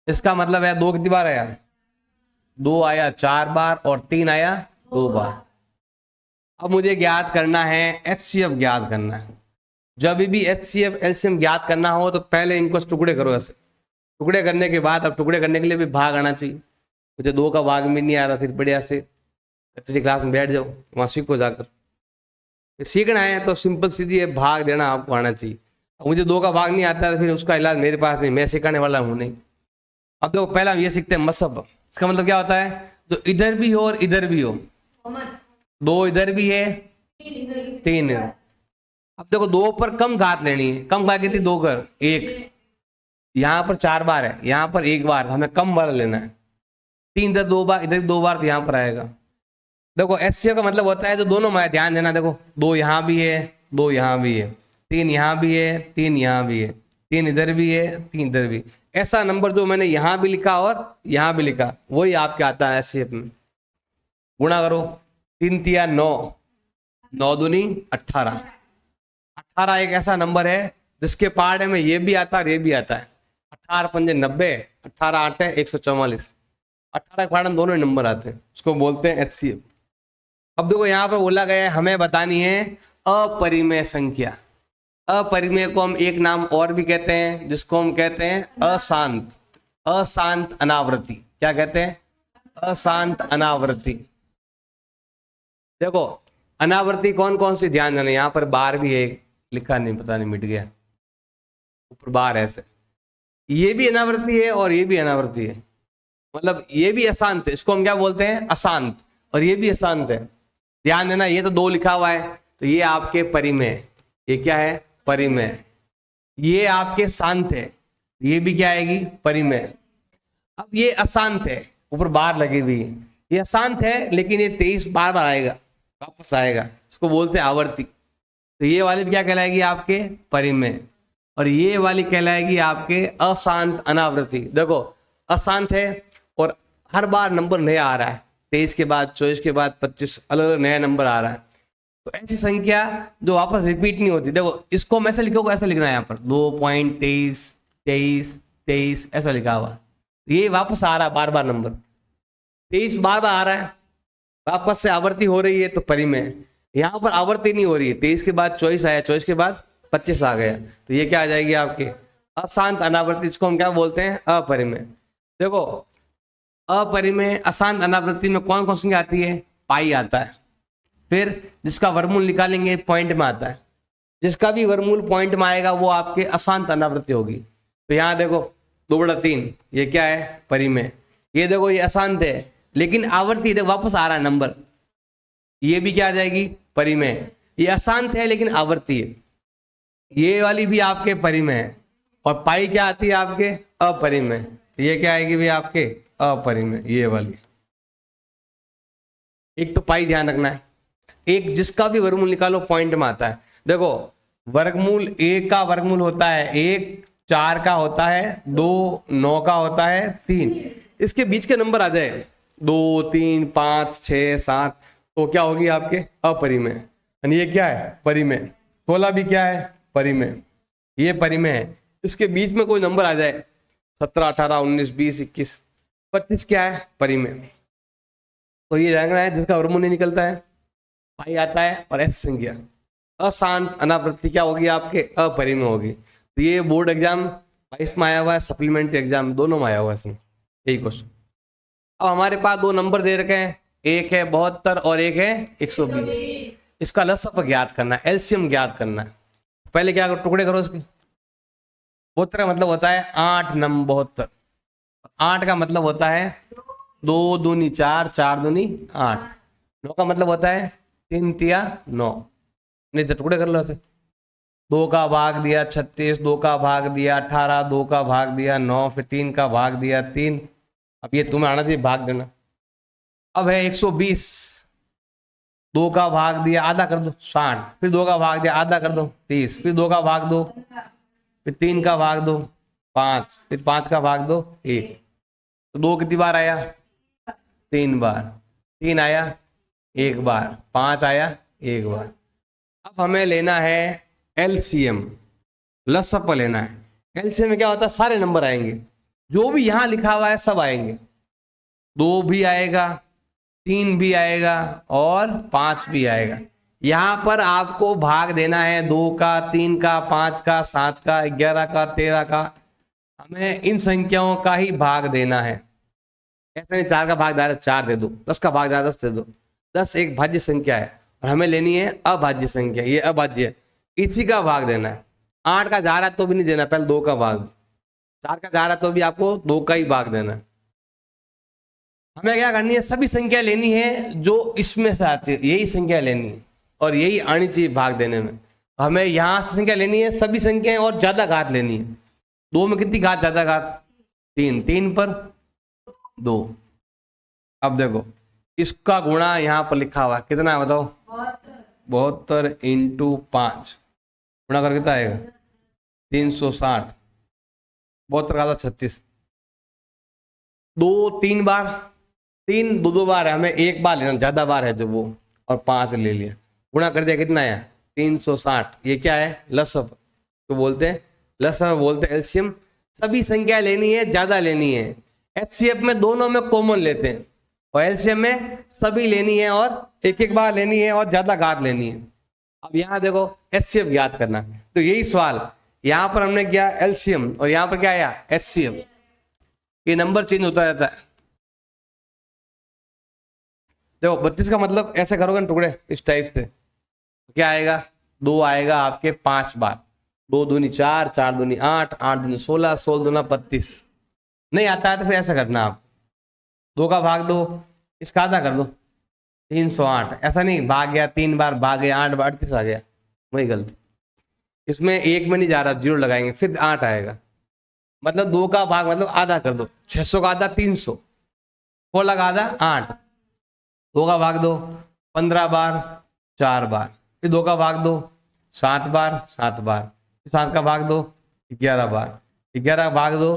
इसका मतलब है 2 कितनी बार आया? 2 आया 4 बार और 3 आया 2 बार। अब मुझे ज्ञात करना है HCF ज्ञात करना है। जब भी HCF LCM ज्ञात करना हो तो पहले इनको टुकड़े करो ऐसे, टुकड़े करने के बाद अब टुकड़े करने के लिए भी भाग आना चाहिए। मुझे 2 का भाग भी नहीं आ रहा, फिर बढ़िया से कचड़ी क्लास में बैठ जाओ, वहाँ सीखो जाकर। सीखना है तो सिंपल सीधी है, भाग देना आपको आना चाहिए। मुझे 2 का भाग नहीं आता है तो फिर उसका इलाज मेरे पास नहीं, मैं सिखाने वाला हूँ नहीं। अब देखो पहला ये सीखते हैं मसब। इसका मतलब क्या होता है? तो इधर भी हो और इधर भी हो, 2 इधर भी है 3। अब देखो 2 पर कम घात लेनी है, कम घात कितनी? 2 कर 1। यहाँ पर 4 बार है, यहाँ पर 1 बार, हमें कम वाला लेना है। 3 इधर 2 बार, इधर 2 बार, तो यहाँ पर आएगा। देखो HCF का मतलब होता है जो दोनों में, ध्यान देना। देखो 2 यहाँ भी है, 2 यहाँ भी है, 3 यहाँ भी है, 3 यहाँ भी है, 3 इधर भी है, 3 इधर भी। ऐसा नंबर जो मैंने यहाँ भी लिखा और यहाँ भी लिखा वही आपके आता है HCF में। गुणा करो, 3 तिया 9, 9 दूनी 18। 18 एक ऐसा नंबर है जिसके पार्ट में ये भी आता है और ये भी आता है। 18 पंजे 90, 18 8 144। 18 के पार्ट में दोनों नंबर आते हैं, उसको बोलते हैं HCF। अब देखो यहाँ पर बोला गया है हमें बतानी है अपरिमेय संख्या। अपरिमेय को हम एक नाम और भी कहते हैं, जिसको हम कहते हैं अशांत, अशांत अनावृत्ति। क्या कहते हैं? अशांत अनावृत्ति। देखो अनावृत्ति कौन कौन सी, ध्यान देना, यहाँ पर बार भी है, लिखा नहीं, पता नहीं मिट गया, ऊपर बार ऐसे, ये भी अनावृत्ति है और ये भी अनावृत्ति है, मतलब ये भी अशांत है, इसको हम क्या बोलते हैं? अशांत, और ये भी अशांत है। ध्यान देना, ये तो दो लिखा हुआ है, तो ये आपके परिमेय, ये क्या है? परिमेय। ये आपके शांत है, ये भी क्या आएगी? परिमेय। अब ये अशांत है, ऊपर बार लगी हुई है, ये अशांत है लेकिन ये 23 बार बार आएगा, वापस आएगा, इसको बोलते हैं आवर्ती। तो ये वाली क्या कहलाएगी? आपके परिमेय। और ये वाली कहलाएगी आपके अशांत अनावृत्ति। देखो अशांत है और हर बार नंबर नया आ रहा है, 23 के बाद 24 के बाद 25 अलग अलग नया नंबर आ रहा है, तो ऐसी संख्या जो वापस रिपीट नहीं होती। देखो इसको हम ऐसे लिखोगे, ऐसा लिखना है यहाँ पर 2.23 23 23 ऐसा लिखा हुआ, ये वापस आ रहा है बार बार नंबर, 23 बार बार आ रहा है, वापस से आवर्ती हो रही है, तो परिमेय। यहाँ पर आवर्ती नहीं हो रही है, 23 के बाद 24 आया, 24 के बाद 25 आ गया, तो ये क्या आ जाएगी? आपके अशांत अनावृत्ति, इसको हम क्या बोलते हैं? अपरिमेय। देखो अपरिमेय अशांत अनावृत्ति में कौन कौन सी आती है? पाई आता है, फिर जिसका वर्गमूल निकालेंगे पॉइंट में आता है, जिसका भी वर्गमूल पॉइंट में आएगा वो आपके अशांत अनावृत्ति होगी। तो यहाँ देखो 2/3, ये क्या है? परिमेय। ये देखो ये अशांत है लेकिन आवर्ती, देखो वापस आ रहा है नंबर, ये भी क्या आ जाएगी? परिमेय। ये अशांत है लेकिन आवर्ती है, ये वाली भी आपके परिमेय है। और पाई क्या आती है? आपके अपरिमेय। ये क्या आएगी भी? आपके अपरिमेय, ये वाली। एक तो पाई ध्यान रखना है, एक जिसका भी वर्गमूल निकालो पॉइंट में आता है। देखो वर्गमूल 1 का वर्गमूल होता है 1, 4 का होता है 2, 9 का होता है 3, इसके बीच के नंबर आ जाए 2, 3, 5, 6, 7, तो क्या होगी? आपके अपरिमेय। यानी ये क्या है? परिमेय। 16 भी क्या है? परिमेय, ये परिमेय है। इसके बीच में कोई नंबर आ जाए 17, 18, 19, 20, 21, 25 क्या है? परिमेय। तो ये जानना है, जिसका वर्गमूल नहीं निकलता है पाई आता है, और ऐसी संख्या अशांत अनावृत्ति क्या होगी? आपके अपरिमेय होगी। तो ये बोर्ड एग्जाम 22 में आया हुआ है, सप्लीमेंट्री एग्जाम दोनों में आया हुआ है इसमें, यही क्वेश्चन। अब हमारे पास दो नंबर दे रखे हैं, एक है 72 और एक है 120। इसका लसअप ज्ञात करना है, एलसीएम ज्ञात करना है। पहले क्या करो? टुकड़े करो इसके। 72 का मतलब होता है 8 नम 72, 8 का मतलब होता है 2 दूनी 4, 4 दूनी 8, 9 का मतलब होता है 3 तिया 9। नहीं तो टुकड़े कर लो ऐसे, 2 का भाग दिया 36, 2 का भाग दिया 18, 2 का भाग दिया 9, फिर 3 का भाग दिया 3। अब ये तुम्हें आना चाहिए भाग देना। अब है 120, 2 का भाग दिया आधा कर दो 60, फिर 2 का भाग दिया आधा कर दो 30, फिर 2 का भाग दो, फिर 3 का भाग दो 5, फिर 5 का भाग दो 1। तो 2 कितनी बार आया? 3 बार। 3 आया 1 बार, 5 आया 1 बार। अब हमें लेना है एलसीएम, लसअप लेना है। एलसीएम में क्या होता है? सारे नंबर आएंगे, जो भी यहाँ लिखा हुआ है सब आएंगे। 2 भी आएगा, 3 भी आएगा और 5 भी आएगा। यहाँ पर आपको भाग देना है 2 का, 3 का, 5 का, 7 का, 11 का, 13 का। हमें इन संख्याओं का ही भाग देना है। ऐसे नहीं 4 का भाग दे 4 दे दो, 10 का भाग दे 10 दे दो। 10 एक भाज्य संख्या है और हमें लेनी है अभाज्य संख्या, ये अभाज्य है, इसी का भाग देना है। 8 का जा रहा है तो भी नहीं देना, पहले 2 का भाग। 4 का जा रहा है तो भी आपको 2 का ही भाग देना है। हमें क्या करनी है? सभी संख्या लेनी है जो इसमें से आती है, यही संख्या लेनी है और यही आनी चाहिए भाग देने में। हमें यहाँ से संख्या लेनी है, सभी संख्याएं, और ज्यादा घात लेनी है। 2 में कितनी घात? ज्यादा घात 3, 3 पर 2। अब देखो इसका गुणा यहाँ पर लिखा हुआ कितना है बताओ? 72 × 5 गुणा कर कितना आएगा? 360। 72 का 36, 2 3 बार, 3 2 बार है, हमें 1 बार लेना, ज्यादा बार है जो वो, और 5 ले लिया, गुणा कर दिया, कितना आया? 360। ये क्या है? लसअप। तो बोलते हैं लसअप, बोलते हैं एलसीएम। सभी संख्या लेनी है, ज्यादा लेनी है। एचसीएफ में दोनों में कॉमन लेते हैं और एलसीएम में सभी लेनी है और एक एक बार लेनी है और ज्यादा घात लेनी है। अब यहाँ देखो एचसीएफ ज्ञात करना, तो यही सवाल यहाँ पर हमने किया एलसीएम और यहाँ पर क्या आया एचसीएफ। ये नंबर चेंज होता रहता है। देखो 32 का मतलब ऐसे करोगे ना टुकड़े इस टाइप से, क्या आएगा 2 आएगा आपके 5 बार, 2 दूनी 4, 4 दूनी 8, 8 दूनी 16, 16 दूना 32। नहीं आता है तो फिर ऐसा करना आप 2 का भाग दो, इसका आधा कर दो 308। ऐसा नहीं भाग गया 3 बार भाग गया 8 बार 38 आ गया, वही गलती। इसमें 1 में नहीं जा रहा, 0 लगाएंगे फिर 8 आएगा। मतलब 2 का भाग मतलब आधा कर दो, 600 का आधा 300, 16 का आधा 8, 2 का भाग दो 15 बार 4 बार, फिर 2 का भाग दो 7 बार 7 बार, फिर 7 का भाग दो 11 बार, 11 का भाग दो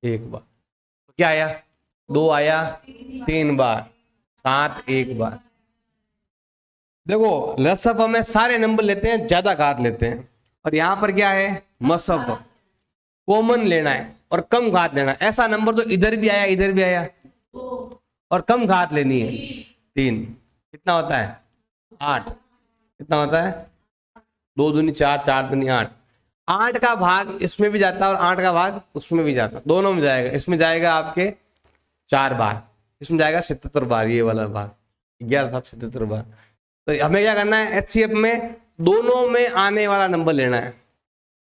1 बार। तो क्या आया 2 आया 3 बार, 7 1 बार। देखो लसअप में सारे नंबर लेते हैं, ज्यादा घात लेते हैं, और यहां पर क्या है मसअप कॉमन लेना है और कम घात लेना है। ऐसा नंबर तो इधर भी आया इधर भी आया और कम घात लेनी है 3। कितना होता है 8। कितना होता है 2 दूनी 4, 4 दूनी 8। 8 का भाग इसमें भी जाता है और 8 का भाग उसमें भी जाता है, दोनों में जाएगा। इसमें जाएगा आपके 4 बार, इसमें जाएगा 77 बार, ये वाला भाग 11 7 77 बार। तो हमें क्या करना है एचसीएफ में दोनों में आने वाला नंबर लेना है,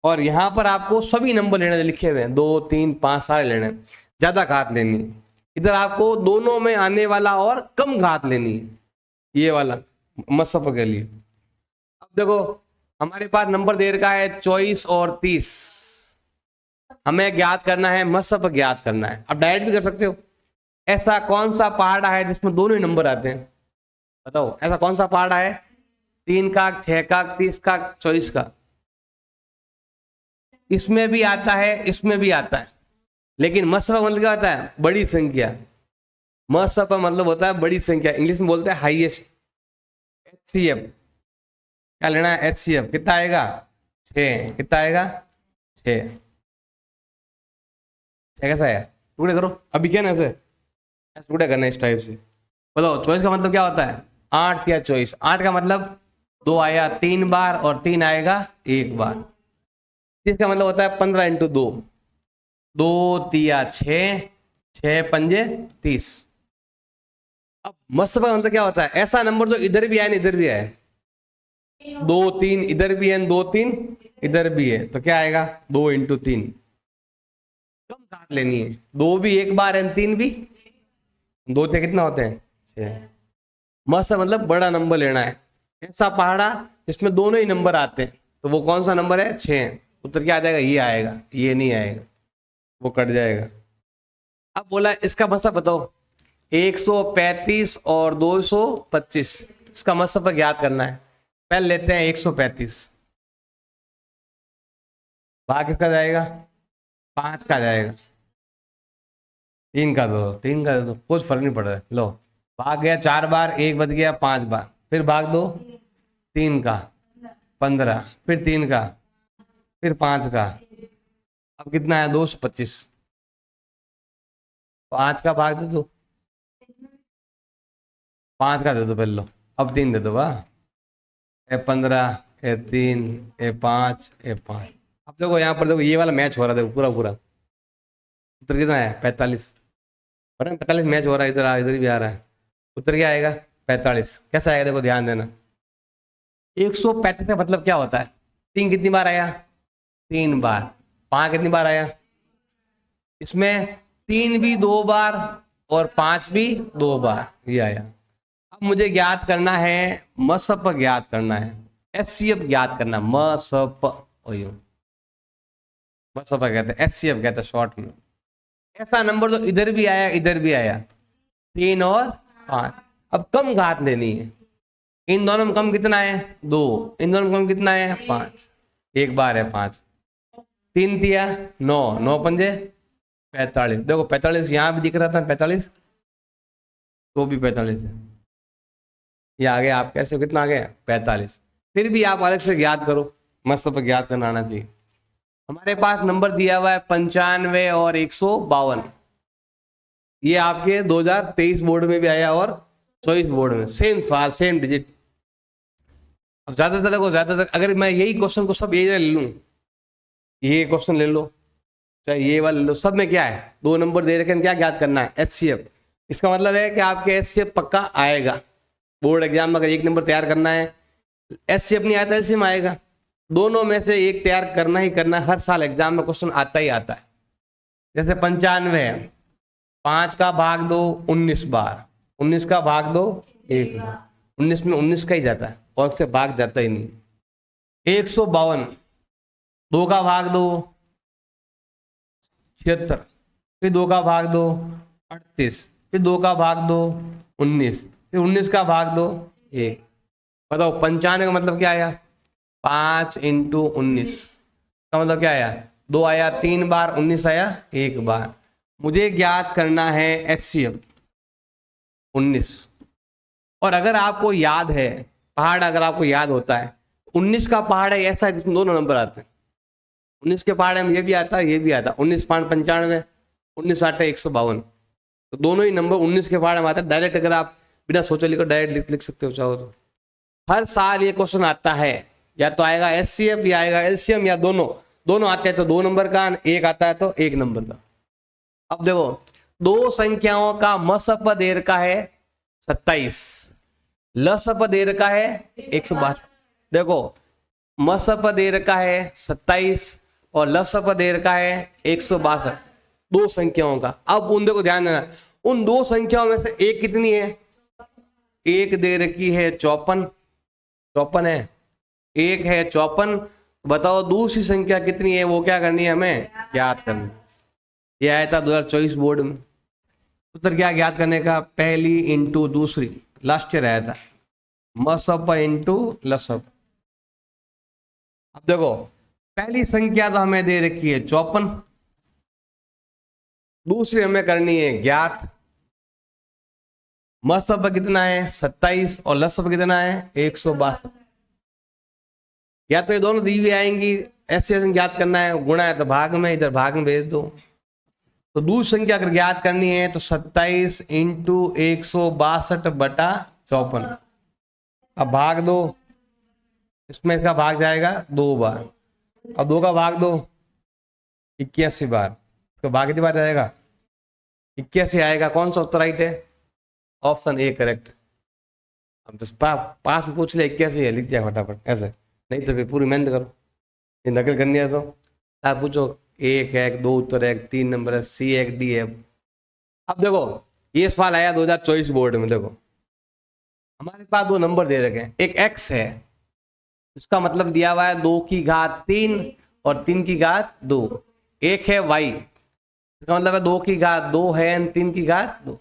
और यहां पर आपको सभी नंबर लेने लिखे हुए हैं 2 3 5 सारे लेने हैं, ज्यादा घात लेनी है। इधर आपको दोनों में आने वाला और कम घात लेनी है, ये वाला मसअप के लिए। अब देखो हमारे पास नंबर दे रखा है 24 और 30, हमें ज्ञात करना है मसअप ज्ञात करना है। अब डायरेक्ट भी कर सकते हो। ऐसा कौन सा पहाड़ा है जिसमें दोनों ही नंबर आते हैं, बताओ ऐसा कौन सा पहाड़ा है 3 का 6 का 30 का 24 का। इसमें भी आता है इसमें भी आता है, लेकिन मसअप मतलब क्या होता है बड़ी संख्या। मसअप मतलब होता है बड़ी संख्या, इंग्लिश में बोलते हैं हाईएस्ट। एचसीएफ क्या लेना है एचसीएफ, कितना आएगा 6। कितना आएगा 6। 6 कैसा है टुकड़े करो, अभी क्या ना ऐसे टुकड़े करना इस टाइप से। बताओ 24 का मतलब क्या होता है 8 या 24। 8 का मतलब 2 आया 3 बार और 3 आएगा 1 बार। 30 का मतलब होता है 15 इंटू 2, 2 तिया 6, 6 पंजे 30। अब मसअप का मतलब क्या होता है ऐसा नंबर जो इधर भी आए इधर भी आए, 2 3 इधर भी है 2 3 इधर भी है, तो क्या आएगा 2 इंटू 3। कम घात लेनी है, 2 भी 1 बार है 3 भी 2 थे कितना होते हैं 6। मसअप मतलब बड़ा नंबर लेना है। ऐसा पहाड़ा जिसमें दोनों ही नंबर आते हैं, तो वो कौन सा नंबर है 6। उत्तर क्या आ जाएगा ये आएगा, ये नहीं आएगा, वो कट जाएगा। अब बोला इसका मसअप बताओ 135 और 225, इसका मसअप ज्ञात करना है। पहले लेते हैं 135, भाग किसका जाएगा 5 का जाएगा, 3 का दो 3 का दो, कुछ फर्क नहीं पड़ रहा है। लो भाग गया 4 बार, 1 बच गया 5 बार, फिर भाग दो 3 का 15, फिर 3 का, फिर 5 का। अब कितना है 225, 5 का भाग दे दो, 5 का दे दो पहले लो, अब 3 दे दो वाह, 15 3 5 5। अब देखो यहाँ पर देखो ये वाला मैच हो रहा है, देखो पूरा पूरा। उत्तर कितना है 45, 45 मैच हो रहा है, इधर भी आ रहा है। उत्तर क्या आएगा 45। कैसा आएगा देखो ध्यान देना, 135 का मतलब क्या होता है 3 कितनी बार आया 3 बार, 5 कितनी बार आया, इसमें 3 भी 2 बार और 5 भी 2 बार, ये आया। अब मुझे ज्ञात करना है मसअप ज्ञात करना है, एचसीएफ ज्ञात करना, मसअप मसअप कहते हैं, एचसीएफ कहते हैं शॉर्ट में। ऐसा नंबर तो इधर भी आया इधर भी आया 3 और 5। अब कम घात लेनी है, इन दोनों में कम कितना है 2, इन दोनों में कम कितना है 5, 1 बार है 5, 3 तिया 9, 9 पंजे 45। देखो 45 यहाँ भी दिख रहा था 45, तो भी 45 है, ये आ गया आप कैसे कितना आ गया 45। फिर भी आप अलग से ज्ञात करो, मसअप ज्ञात करना आना चाहिए। हमारे पास नंबर दिया हुआ है 95 और 152, ये आपके 2023 बोर्ड में भी आया और 24 बोर्ड में सेम सवाल सेम डिजिट। अब ज्यादातर देखो, ज्यादातर अगर मैं यही क्वेश्चन को सब ये ले लूं, ये क्वेश्चन ले लो चाहे ये वाला ले लो, सब में क्या है, 2 नंबर दे रखे हैं, क्या ज्ञात करना है, HCF। इसका मतलब है कि आपके HCF पक्का आएगा। बोर्ड एग्जाम में अगर 1 नंबर तैयार करना है, HCF नहीं आता LCM आएगा। दोनों में से एक तैयार करना ही करना है, हर साल एग्जाम में क्वेश्चन आता ही आता है। जैसे 95 है, 5 का भाग दो 19 बार, 19 का भाग दो 1 बार, 19 में 19 का ही जाता है और से भाग जाता ही नहीं। 152, 2 का भाग दो 76, फिर 2 का भाग दो 38, फिर 2 का भाग दो 19, फिर 19 का भाग दो 1। बताओ 95 का मतलब क्या आया, 5 इंटू 19 का मतलब क्या आया, 2 आया 3 बार, 19 आया 1 बार। मुझे ज्ञात करना है HCF 19। और अगर आपको याद है पहाड़, अगर आपको याद होता है 19 का पहाड़ है ऐसा है जिसमें दोनों नंबर आते हैं। 19 के पहाड़ में ये भी आता है, ये भी आता है। 19 5 95, 19 8 152, तो दोनों ही नंबर 19 के पहाड़ में आता है। डायरेक्ट अगर आप बिना सोचे लिखो, डायरेक्ट लिख सकते हो चाहो तो। हर साल ये क्वेश्चन आता है, या तो आएगा HCF या आएगा LCM, या दोनों आते हैं तो 2 नंबर का, एक आता है तो 1 नंबर का। अब देखो, 2 संख्याओं का मसप दे रखा है 27, लसप दे रखा है 162। देखो मसप दे रखा है 27 और लसप दे रखा है 162, 2 संख्याओं का। अब उन देखो ध्यान देना, उन 2 संख्याओं में से एक कितनी है, एक दे रखी है 54 है, एक है 54। बताओ दूसरी संख्या कितनी है, वो क्या करनी है, हमें ज्ञात करनी है। ये आया था 2024 बोर्ड में, उत्तर क्या ज्ञात करने का, पहली इंटू दूसरी, लास्ट ईयर आया था, मसप इंटू लसप। अब देखो पहली संख्या तो हमें दे रखी है 54, दूसरी हमें करनी है ज्ञात। मसप कितना है 27 और लसप कितना है 162। या तो ये दोनों दी हुई आएंगी, ऐसे ज्ञात करना है, गुणा है तो भाग में, इधर भाग में भेज दो। तो दूसरी संख्या अगर ज्ञात करनी है तो 27 इंटू 162/54। अब भाग दो, इसमें इसका भाग जाएगा 2 बार। अब 2 का भाग दो 81 बार, इसका भाग कितनी बार जाएगा, 81 आएगा। कौन सा उत्तर राइट है, ऑप्शन ए करेक्ट। अब बस पास में पूछ ले 81 है, लिख जाए फटाफट ऐसे, नहीं तो फिर पूरी मेहनत करो, ये नकल करनी है तो आप पूछो 1 है 2 उत्तर है, 3 नंबर है, C है D है। अब देखो ये सवाल आया 2024 बोर्ड में। देखो हमारे पास 2 नंबर दे रखे हैं, एक x है, इसका मतलब दिया हुआ है 2 की घात 3 और 3 की घात 2। एक है y, इसका मतलब है 2 की घात 2 है, 3 की घात 2।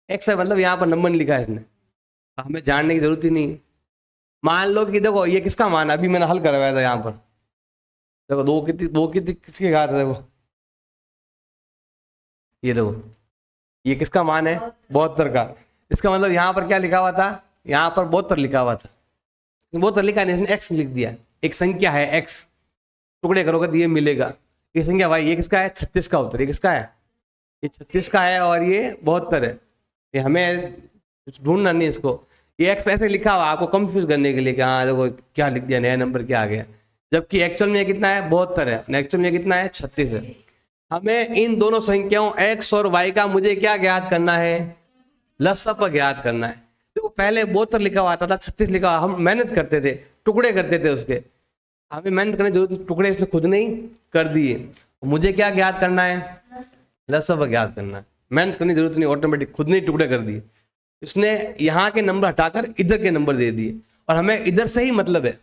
x है मतलब यहाँ पर नंबर नहीं लिखा है इसने, हमें जानने की जरूरत ही नहीं। मान लो कि देखो ये किसका मान है, अभी मैंने हल करवाया था यहाँ पर। देखो 2 किसकी घात है, देखो ये देखो, ये किसका मान है 72 का। इसका मतलब यहाँ पर क्या लिखा हुआ था, यहाँ पर 72 लिखा हुआ था, 72 लिखा नहीं, इसने x लिख दिया। एक संख्या है x, टुकड़े करोगे तो ये मिलेगा। ये संख्या भाई ये किसका है, 36 का उत्तर। ये किसका है, ये 36 का है और ये 72 है। ये हमें कुछ ढूंढना नहीं इसको, ये x ऐसे लिखा हुआ आपको कंफ्यूज करने के लिए कि हाँ देखो क्या लिख दिया, नया नंबर क्या आ गया, जबकि एक्चुअल में कितना है 72 है, एक्चुअल में कितना है 36 है। हमें इन दोनों संख्याओं x और y का मुझे क्या ज्ञात करना है, लसप ज्ञात करना है। तो पहले 72 लिखा हुआ था, 36 लिखा हुआ, हम मेहनत करते थे, टुकड़े करते थे उसके, हमें मेहनत करने की जरूरत, टुकड़े इसने खुद नहीं कर दिए। मुझे क्या ज्ञात करना है, लसप ज्ञात करना है, मेहनत करने की जरूरत नहीं, ऑटोमेटिक खुद नहीं टुकड़े कर दिए। इसने यहाँ के नंबर हटाकर इधर के नंबर दे दिए, और हमें इधर से ही मतलब है,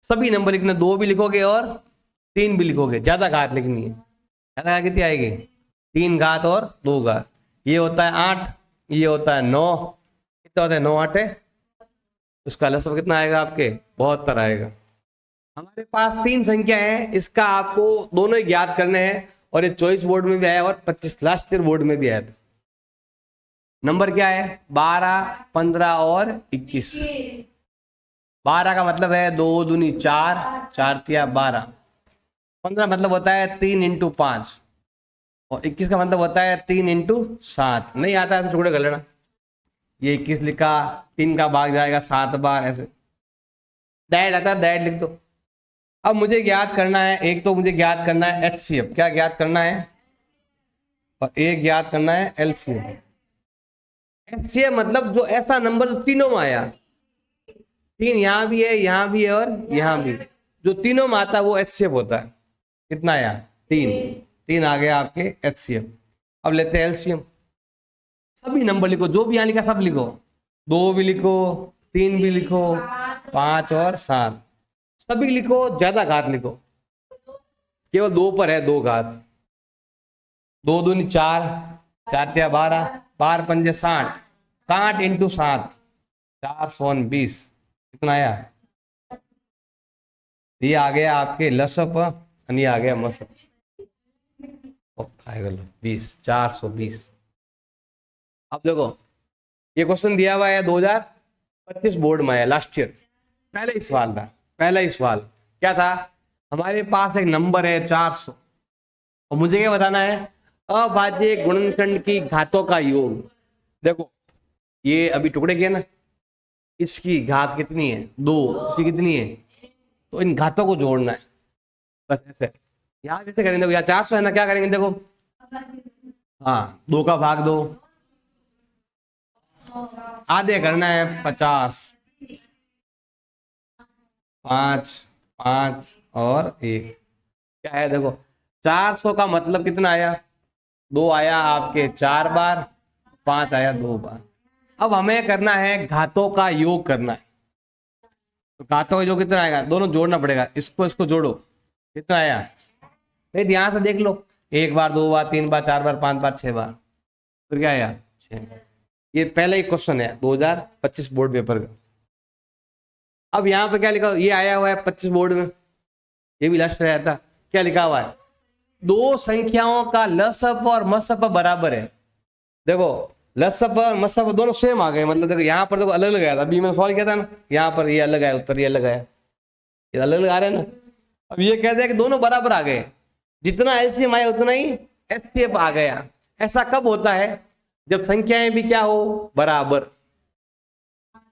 सभी नंबर लिखना, 2 भी लिखोगे और 3 भी लिखोगे, ज्यादा घात लिखनी है। ज्यादा घात कितनी आएगी, 3 घात और 2 घात, ये होता है 8, ये होता है 9, कितना होता है 9 8 है, उसका लसप कितना आएगा आपके 72 आएगा। हमारे पास 3 संख्या है, इसका आपको दोनों ही ज्ञात करने हैं, और ये 24 बोर्ड में भी आया और 25 लास्ट ईयर बोर्ड में भी आया था। नंबर क्या है, 12 15 और 21। 12 का मतलब है 2 दूनी 4, 4 तिया 12। 15 मतलब होता है 3 इंटू 5, और 21 का मतलब होता है 3 इंटू 7। नहीं आता है तो टुकड़े कर लेना, ये 21 लिखा, 3 का भाग जाएगा 7 बार ऐसे। डैड आता है, डैड लिख दो। अब मुझे ज्ञात करना है, एक तो मुझे ज्ञात करना है HCF, क्या ज्ञात करना है, और एक ज्ञात करना है LCM। HCF मतलब जो ऐसा नंबर जो तीनों में आया, 3 यहाँ भी है, यहाँ भी है और यहाँ भी, जो तीनों में आता है वो HCF होता है। कितना आया, 3 आ गया आपके HCF। अब लेते हैं LCM। सभी नंबर लिखो, जो भी यहाँ लिखा सब लिखो, 2 भी लिखो, 3 भी लिखो, 5 और 7 सभी लिखो, ज्यादा घात लिखो, केवल 2 पर है 2 घात। 2 दूनी 4, 4 तिया 12, 12 पंजे 60, 60 इंटू 7, 420। कितना आया, ये आ गया आपके लसप और ये आ गया मसप। खाएगा लो 20, 420। अब देखो ये क्वेश्चन दिया हुआ है 2025 बोर्ड में है, लास्ट ईयर। पहले ही सवाल था, पहला ही सवाल क्या था, हमारे पास एक नंबर है 400 और मुझे क्या बताना है, अभाज्य गुणनखंड की घातों का योग। देखो ये अभी टुकड़े किए ना, इसकी घात कितनी है 2, इसकी कितनी है, तो इन घातों को जोड़ना है बस ऐसे। यहाँ जैसे करेंगे, देखो यहाँ 400 है ना, क्या करेंगे देखो, हाँ 2 का भाग 2, आधे करना है 50, 5, 5 और 1 क्या है, देखो 400 का मतलब कितना आया, 2 आया आपके 4 बार, 5 आया 2 बार। अब हमें करना है घातों का योग करना है, तो घातों का योग कितना आएगा, दोनों जोड़ना पड़ेगा, इसको इसको जोड़ो, कितना आया, नहीं ध्यान से देख लो, 1 बार, 2 बार, 3 बार, 4 बार, 5 बार, 6 बार, फिर क्या आया 6। ये पहला ही क्वेश्चन है 2025 बोर्ड पेपर का। अब यहाँ पे क्या लिखा, ये आया हुआ है 25 बोर्ड में, ये भी लास्ट आया था, क्या लिखा हुआ है, 2 संख्याओं का लसप और मसप बराबर है। देखो लसप और मसप दोनों सेम आ गए, मतलब देखो यहाँ पर देखो अलग अलग आया था, अभी मैंने सवाल किया था ना, यहाँ पर ये अलग आया उत्तर, ये अलग आया, ये अलग अलग आ रहे हैं ना। अब ये कहते हैं कि दोनों बराबर आ गए, जितना LCM आया उतना ही HCF आ गया। ऐसा कब होता है, जब संख्याएं भी क्या हो, बराबर।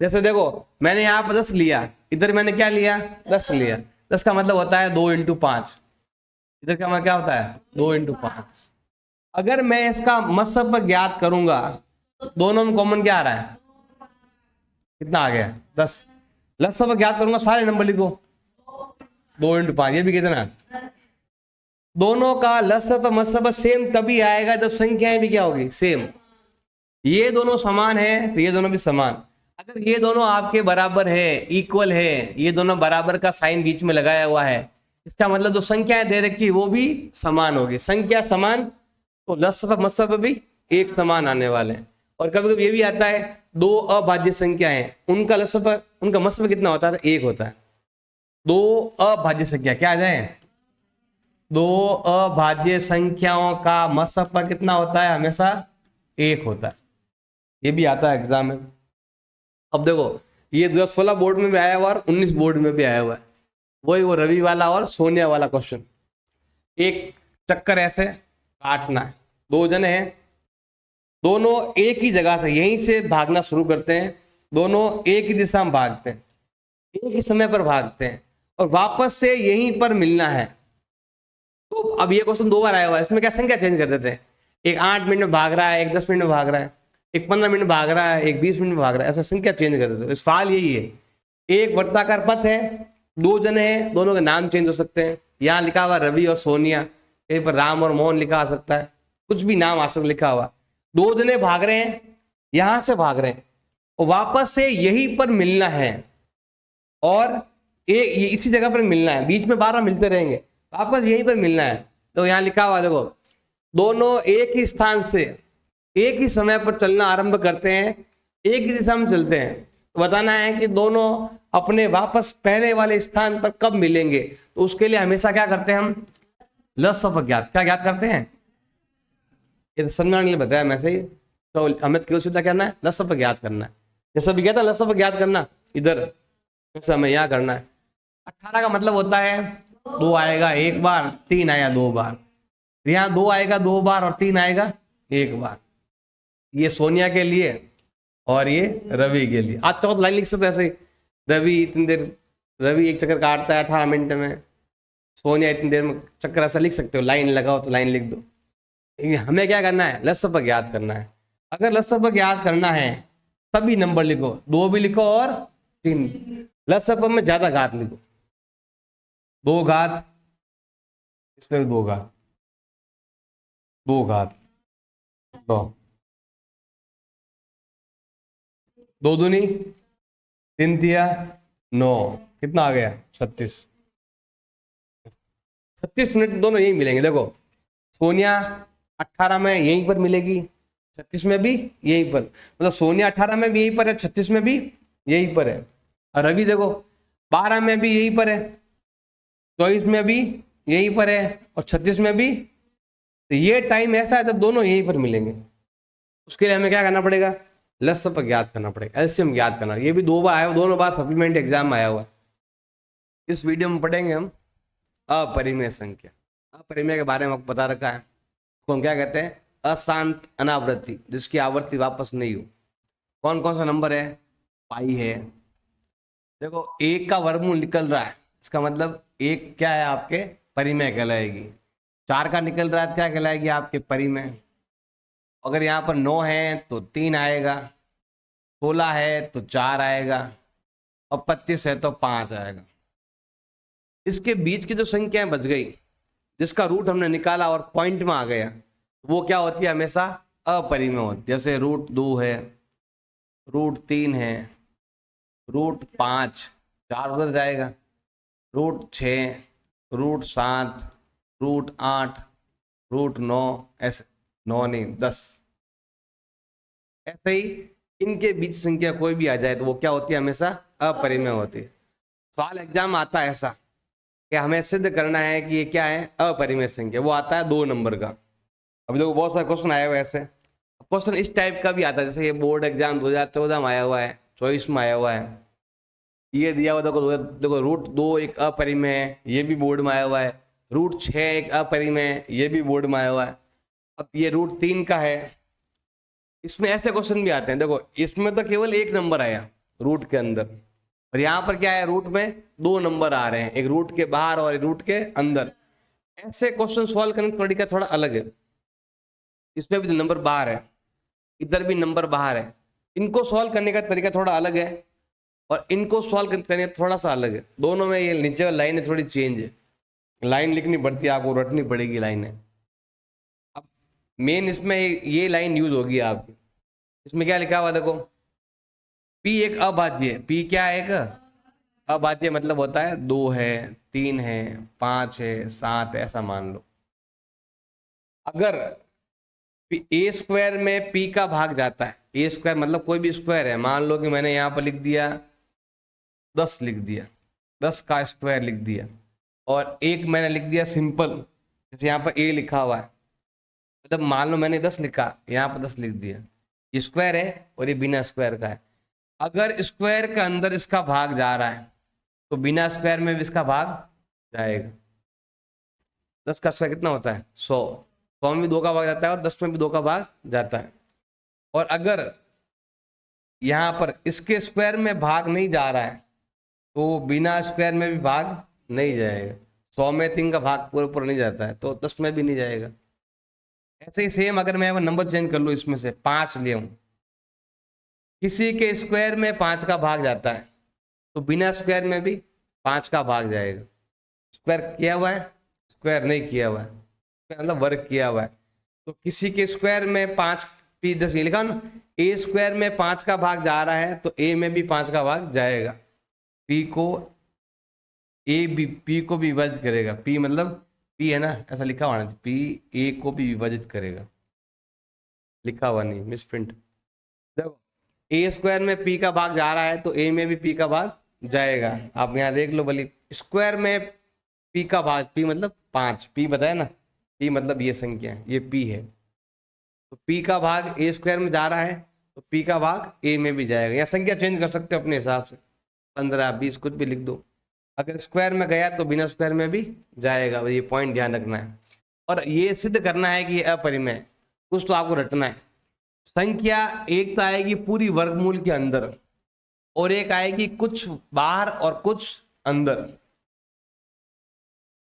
जैसे देखो मैंने यहाँ पर 10 लिया, इधर मैंने क्या लिया 10 लिया, 10 का मतलब होता है 2 इंटू 5, इधर का मतलब क्या होता है 2 इंटू 5। अगर मैं इसका मसब ज्ञात करूंगा, दोनों में कॉमन क्या आ रहा है, कितना आ गया 10। लसब ज्ञात करूंगा, सारे नंबर लिखो, 2 इंटू 5, ये भी कितना, दोनों का लसब मसब सेम तभी आएगा जब संख्याएं भी क्या होगी सेम। ये दोनों समान है तो ये दोनों भी समान, अगर ये दोनों आपके बराबर है, इक्वल है, ये दोनों बराबर का साइन बीच में लगाया हुआ है, इसका मतलब जो संख्याएं दे रखी वो भी समान होगी। संख्या समान तो लसब मसब भी एक समान आने वाले हैं। और कभी कभी ये भी आता है 2 अभाज्य संख्याएं, उनका लसब उनका मसब कितना होता है, 1 होता है। 2 अभाज्य संख्या क्या आ जाए, 2 अभाज्य संख्याओं का मसब कितना होता है, हमेशा 1 होता है। ये भी आता है एग्जाम में। अब देखो ये 2016 बोर्ड में भी आया हुआ और 19 बोर्ड में भी आया हुआ है, वही वो रवि वाला और सोनिया वाला क्वेश्चन। एक चक्कर ऐसे काटना है, 2 जने हैं, दोनों एक ही जगह से यहीं से भागना शुरू करते हैं, दोनों एक ही दिशा में भागते हैं, एक ही समय पर भागते हैं और वापस से यहीं पर मिलना है। तो अब ये क्वेश्चन 2 बार आया हुआ है, इसमें क्या संख्या चेंज कर देते हैं, एक 8 मिनट में भाग रहा है, एक 10 मिनट में भाग रहा है, एक 15 मिनट में भाग रहा है, एक 20 मिनट में भाग रहा है, ऐसा संख्या चेंज कर देते हैं। सवाल यही है, एक वर्ताकार पथ है, 2 जने हैं, दोनों के नाम चेंज हो सकते हैं, यहाँ लिखा हुआ रवि और सोनिया, कहीं पर राम और मोहन लिखा आ सकता है, कुछ भी नाम आ सकता लिखा हुआ। 2 जने भाग रहे हैं, यहां से भाग रहे हैं और वापस से यहीं पर मिलना है और ये इसी जगह पर मिलना है, बीच में 12 मिलते रहेंगे, वापस यहीं पर मिलना है। तो यहाँ लिखा हुआ देखो, दोनों एक ही स्थान से एक ही समय पर चलना आरंभ करते हैं, एक ही दिशा में चलते हैं, तो बताना है कि दोनों अपने वापस पहले वाले स्थान पर कब मिलेंगे। तो उसके लिए हमेशा क्या करते हैं हम, लसब ज्ञात, क्या ज्ञात करते हैं, ये तो समझाने के लिए बताया मैं से ही, तो हमें क्यों सीधा करना है, लसब ज्ञात करना है। जैसा भी कहता है लसब ज्ञात करना, इधर जैसे हमें यहाँ करना है। 18 का मतलब होता है 2 आएगा 1 बार, 3 आया 2 बार, यहाँ 2 आएगा 2 बार और 3 आएगा 1 बार। ये सोनिया के लिए और ये रवि के लिए। आज चौथ लाइन लिख सकते ऐसे ही, रवि इतनी देर रवि एक चक्कर काटता है 18 मिनट में, सोनिया इतनी देर में। चक्कर ऐसा लिख सकते हो, लाइन लगाओ तो लाइन लिख दो। हमें क्या करना है, लसपक याद करना है। अगर लसपक याद करना है तभी नंबर लिखो, 2 भी लिखो और 3। लसपक में ज्यादा घात लिखो, 2 घात, इसमें भी 2 घात, 2 घात, 2 2 दूनी 3 तिया 9, कितना आ गया 36। 36 मिनट दोनों यही मिलेंगे। देखो सोनिया 18 में यहीं पर मिलेगी, 36 में भी यहीं पर, मतलब सोनिया 18 में भी यहीं पर है, 36 में भी यहीं पर है। और रवि देखो 12 में भी यहीं पर है, 24 में भी यहीं पर है और 36 में भी। तो ये टाइम ऐसा है जब दोनों यहीं पर मिलेंगे। उसके लिए हमें क्या करना पड़ेगा, लसपक याद करना पड़ेगा, एलसीएम याद करना। ये भी 2 बार आया हुआ, दोनों बार सप्लीमेंट एग्जाम में आया हुआ है। इस वीडियो में पढ़ेंगे हम अपरिमेय संख्या। अपरिमेय के बारे में आपको बता रखा है, तो हम क्या कहते हैं, अशांत अनावृत्ति, जिसकी आवृत्ति वापस नहीं हो। कौन कौन सा नंबर है, पाई है। देखो 1 का वर्गमूल निकल रहा है, इसका मतलब 1 क्या है आपके परिमेय कहलाएगी। 4 का निकल रहा है क्या कहलाएगी आपके परिमेय। अगर यहाँ पर 9 है तो 3 आएगा, 16 है तो 4 आएगा और 25 है तो 5 आएगा। इसके बीच की जो संख्याएं बच गई, जिसका रूट हमने निकाला और पॉइंट में आ गया, वो क्या होती है, हमेशा अपरिमेय होती है। जैसे √2 है, √3 है, √5, 4 उधर जाएगा, √6, √7, √8, √9, ऐसे 9 नहीं 10। ऐसे ही इनके बीच संख्या कोई भी आ जाए तो वो क्या होती है, हमेशा अपरिमेय होती है। सवाल एग्जाम आता है ऐसा कि हमें सिद्ध करना है कि ये क्या है, अपरिमेय संख्या। वो आता है 2 नंबर का। अभी देखो बहुत सारे क्वेश्चन आए हुए ऐसे। क्वेश्चन इस टाइप का भी आता है, जैसे ये बोर्ड एग्जाम 2014 में आया हुआ है, 24 में आया हुआ है। ये दिया हुआ देखो, देखो √2 एक अपरिमेय है, ये भी बोर्ड में आया हुआ है। √6 एक अपरिमेय है, ये भी बोर्ड में आया हुआ है। अब ये √3 का है, इसमें ऐसे क्वेश्चन भी आते हैं। देखो इसमें तो केवल 1 नंबर आया रूट के अंदर, और यहाँ पर क्या है, रूट में 2 नंबर आ रहे हैं, एक रूट के बाहर और एक रूट के अंदर। ऐसे क्वेश्चन सॉल्व करने का तरीका थोड़ा अलग है। इसमें भी नंबर बाहर है, इधर भी नंबर बाहर है। इनको सॉल्व करने का तरीका थोड़ा अलग है और इनको सॉल्व करने का थोड़ा सा अलग है। दोनों में ये नीचे वाली लाइन थोड़ी चेंज है, लाइन लिखनी पड़ती है, आपको रटनी पड़ेगी लाइनें। अब मेन इसमें ये लाइन यूज होगी आपकी। इसमें क्या लिखा हुआ देखो, P एक अभाज्य है। P क्या है, एक अभाज्य, मतलब होता है 2 है, 3 है, 5 है, 7 है, ऐसा मान लो। अगर a² में P का भाग जाता है, a² मतलब कोई भी स्क्वायर है, मान लो कि मैंने यहाँ पर लिख दिया 10 लिख दिया, 10 का स्क्वायर लिख दिया, और एक मैंने लिख दिया सिंपल, जैसे यहाँ पर a लिखा हुआ है, मतलब मान लो मैंने 10 लिखा, यहाँ पर 10 लिख दिया। ये स्क्वायर है और ये बिना स्क्वायर का है। अगर स्क्वायर के अंदर इसका भाग जा रहा है तो बिना स्क्वायर में भी इसका भाग जाएगा। 10 का स्क्वायर कितना होता है, 100। 100 में भी 2 का भाग जाता है और 10 में भी 2 का भाग जाता है। और अगर यहाँ पर इसके स्क्वायर में भाग नहीं जा रहा है तो बिना स्क्वायर में भी भाग नहीं जाएगा। 100 में 3 का भाग पूरा पूरा नहीं जाता है तो 10 में भी नहीं जाएगा। ऐसे ही सेम अगर मैं नंबर चेंज कर लूँ, इसमें से 5 ले आऊं, किसी के स्क्वायर में 5 का भाग जाता है तो बिना स्क्वायर में भी 5 का भाग जाएगा। स्क्वायर किया हुआ है, स्क्वायर नहीं किया हुआ है, मतलब वर्ग किया हुआ है। तो किसी के स्क्वायर में 5 P 10 ये लिखा ना, a² में 5 का भाग जा रहा है तो a में भी 5 का भाग जाएगा। P को भी विभाजित करेगा। P मतलब P है ना, ऐसा लिखा हुआ ना, P a को भी विभाजित करेगा, लिखा हुआ नहीं, मिसप्रिंट। देखो a² में P का भाग जा रहा है तो a में भी P का भाग जाएगा। आप यहाँ देख लो भली, स्क्वायर में P का भाग, P मतलब 5, P बताया ना, P मतलब ये संख्या है, ये P है, तो P का भाग a² में जा रहा है तो P का भाग a में भी जाएगा। या संख्या चेंज कर सकते हो अपने हिसाब से, 15, 20 कुछ भी लिख दो। अगर स्क्वायर में गया तो बिना स्क्वायर में भी जाएगा, ये पॉइंट ध्यान रखना है। और ये सिद्ध करना है कि ये अपरिमेय, कुछ तो आपको रटना है। संख्या एक तो आएगी पूरी वर्गमूल के अंदर और एक आएगी कुछ बाहर और कुछ अंदर।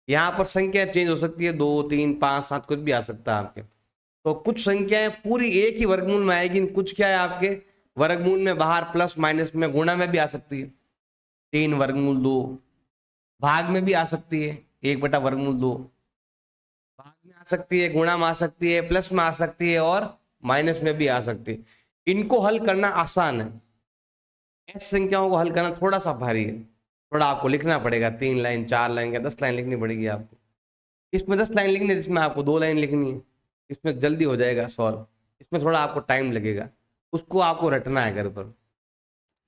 यहाँ पर संख्या चेंज हो सकती है, 2 3 5 7 कुछ भी आ सकता है आपके। तो कुछ संख्याएं पूरी एक ही वर्गमूल में आएगी, कुछ क्या है आपके वर्गमूल में बाहर प्लस माइनस में गुणा में भी आ सकती है, 3 वर्गमूल 2, भाग में भी आ सकती है 1/वर्गमूल 2, भाग में आ सकती है, गुणा में आ सकती है, प्लस में आ सकती है और माइनस में भी आ सकती है। इनको हल करना आसान है, ऐसी संख्याओं को हल करना थोड़ा सा भारी है, थोड़ा आपको लिखना पड़ेगा, 3 लाइन 4 लाइन या 10 लाइन लिखनी पड़ेगी आपको। इसमें 10 लाइन लिखनी है, जिसमें आपको 2 लाइन लिखनी है, इसमें जल्दी हो जाएगा सॉल्व, इसमें थोड़ा आपको टाइम लगेगा, उसको आपको रटना है घर पर।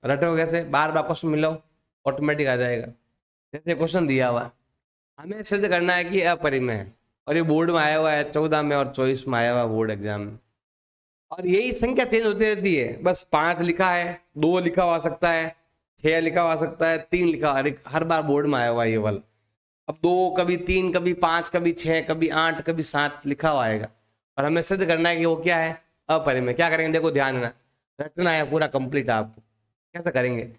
रटो कैसे, बार बार क्वेश्चन मिलाओ, ऑटोमेटिक आ जाएगा। जैसे क्वेश्चन दिया हुआ, हमें सिद्ध करना है कि अपरिमेय है, और ये बोर्ड में आया हुआ है 14 में और 24 में आया हुआ है बोर्ड एग्जाम में, और यही संख्या चेंज होती रहती है, बस 5 लिखा है, 2 लिखा हुआ सकता है, 6 लिखा हुआ सकता है, 3 लिखा हुआ, हर बार बोर्ड में आया हुआ है ये वाला। अब 2 कभी 3 कभी 5 कभी 6 कभी 8 कभी 7 लिखा हुआ आएगा, और हमें सिद्ध करना है कि वो क्या है, अपरिमेय। क्या करेंगे, देखो ध्यान देना, रटना है पूरा कंप्लीट आपको। कैसे करेंगे,